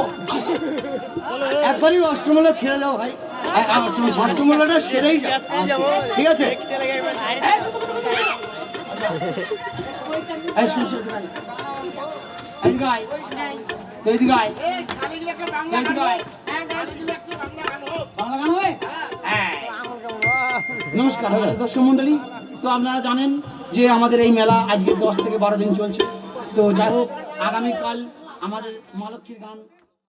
একবারই অষ্টমূল্য ছেড়ে দাও ভাই, অষ্টমূল্যটা সেরেই যাও, ঠিক আছে? এই শুন শুন এদিকে আয়, তুই এদিকে আয়, তুই এদিকে আয়। বাংলা গান হবে? হ্যাঁ। নমস্কার দর্শক মন্ডলী, তো আপনারা জানেন যে আমাদের এই মেলা আজকে 10 থেকে 12 দিন চলছে। তো যাই হোক, আগামীকাল আমাদের মা লক্ষ্মীর গান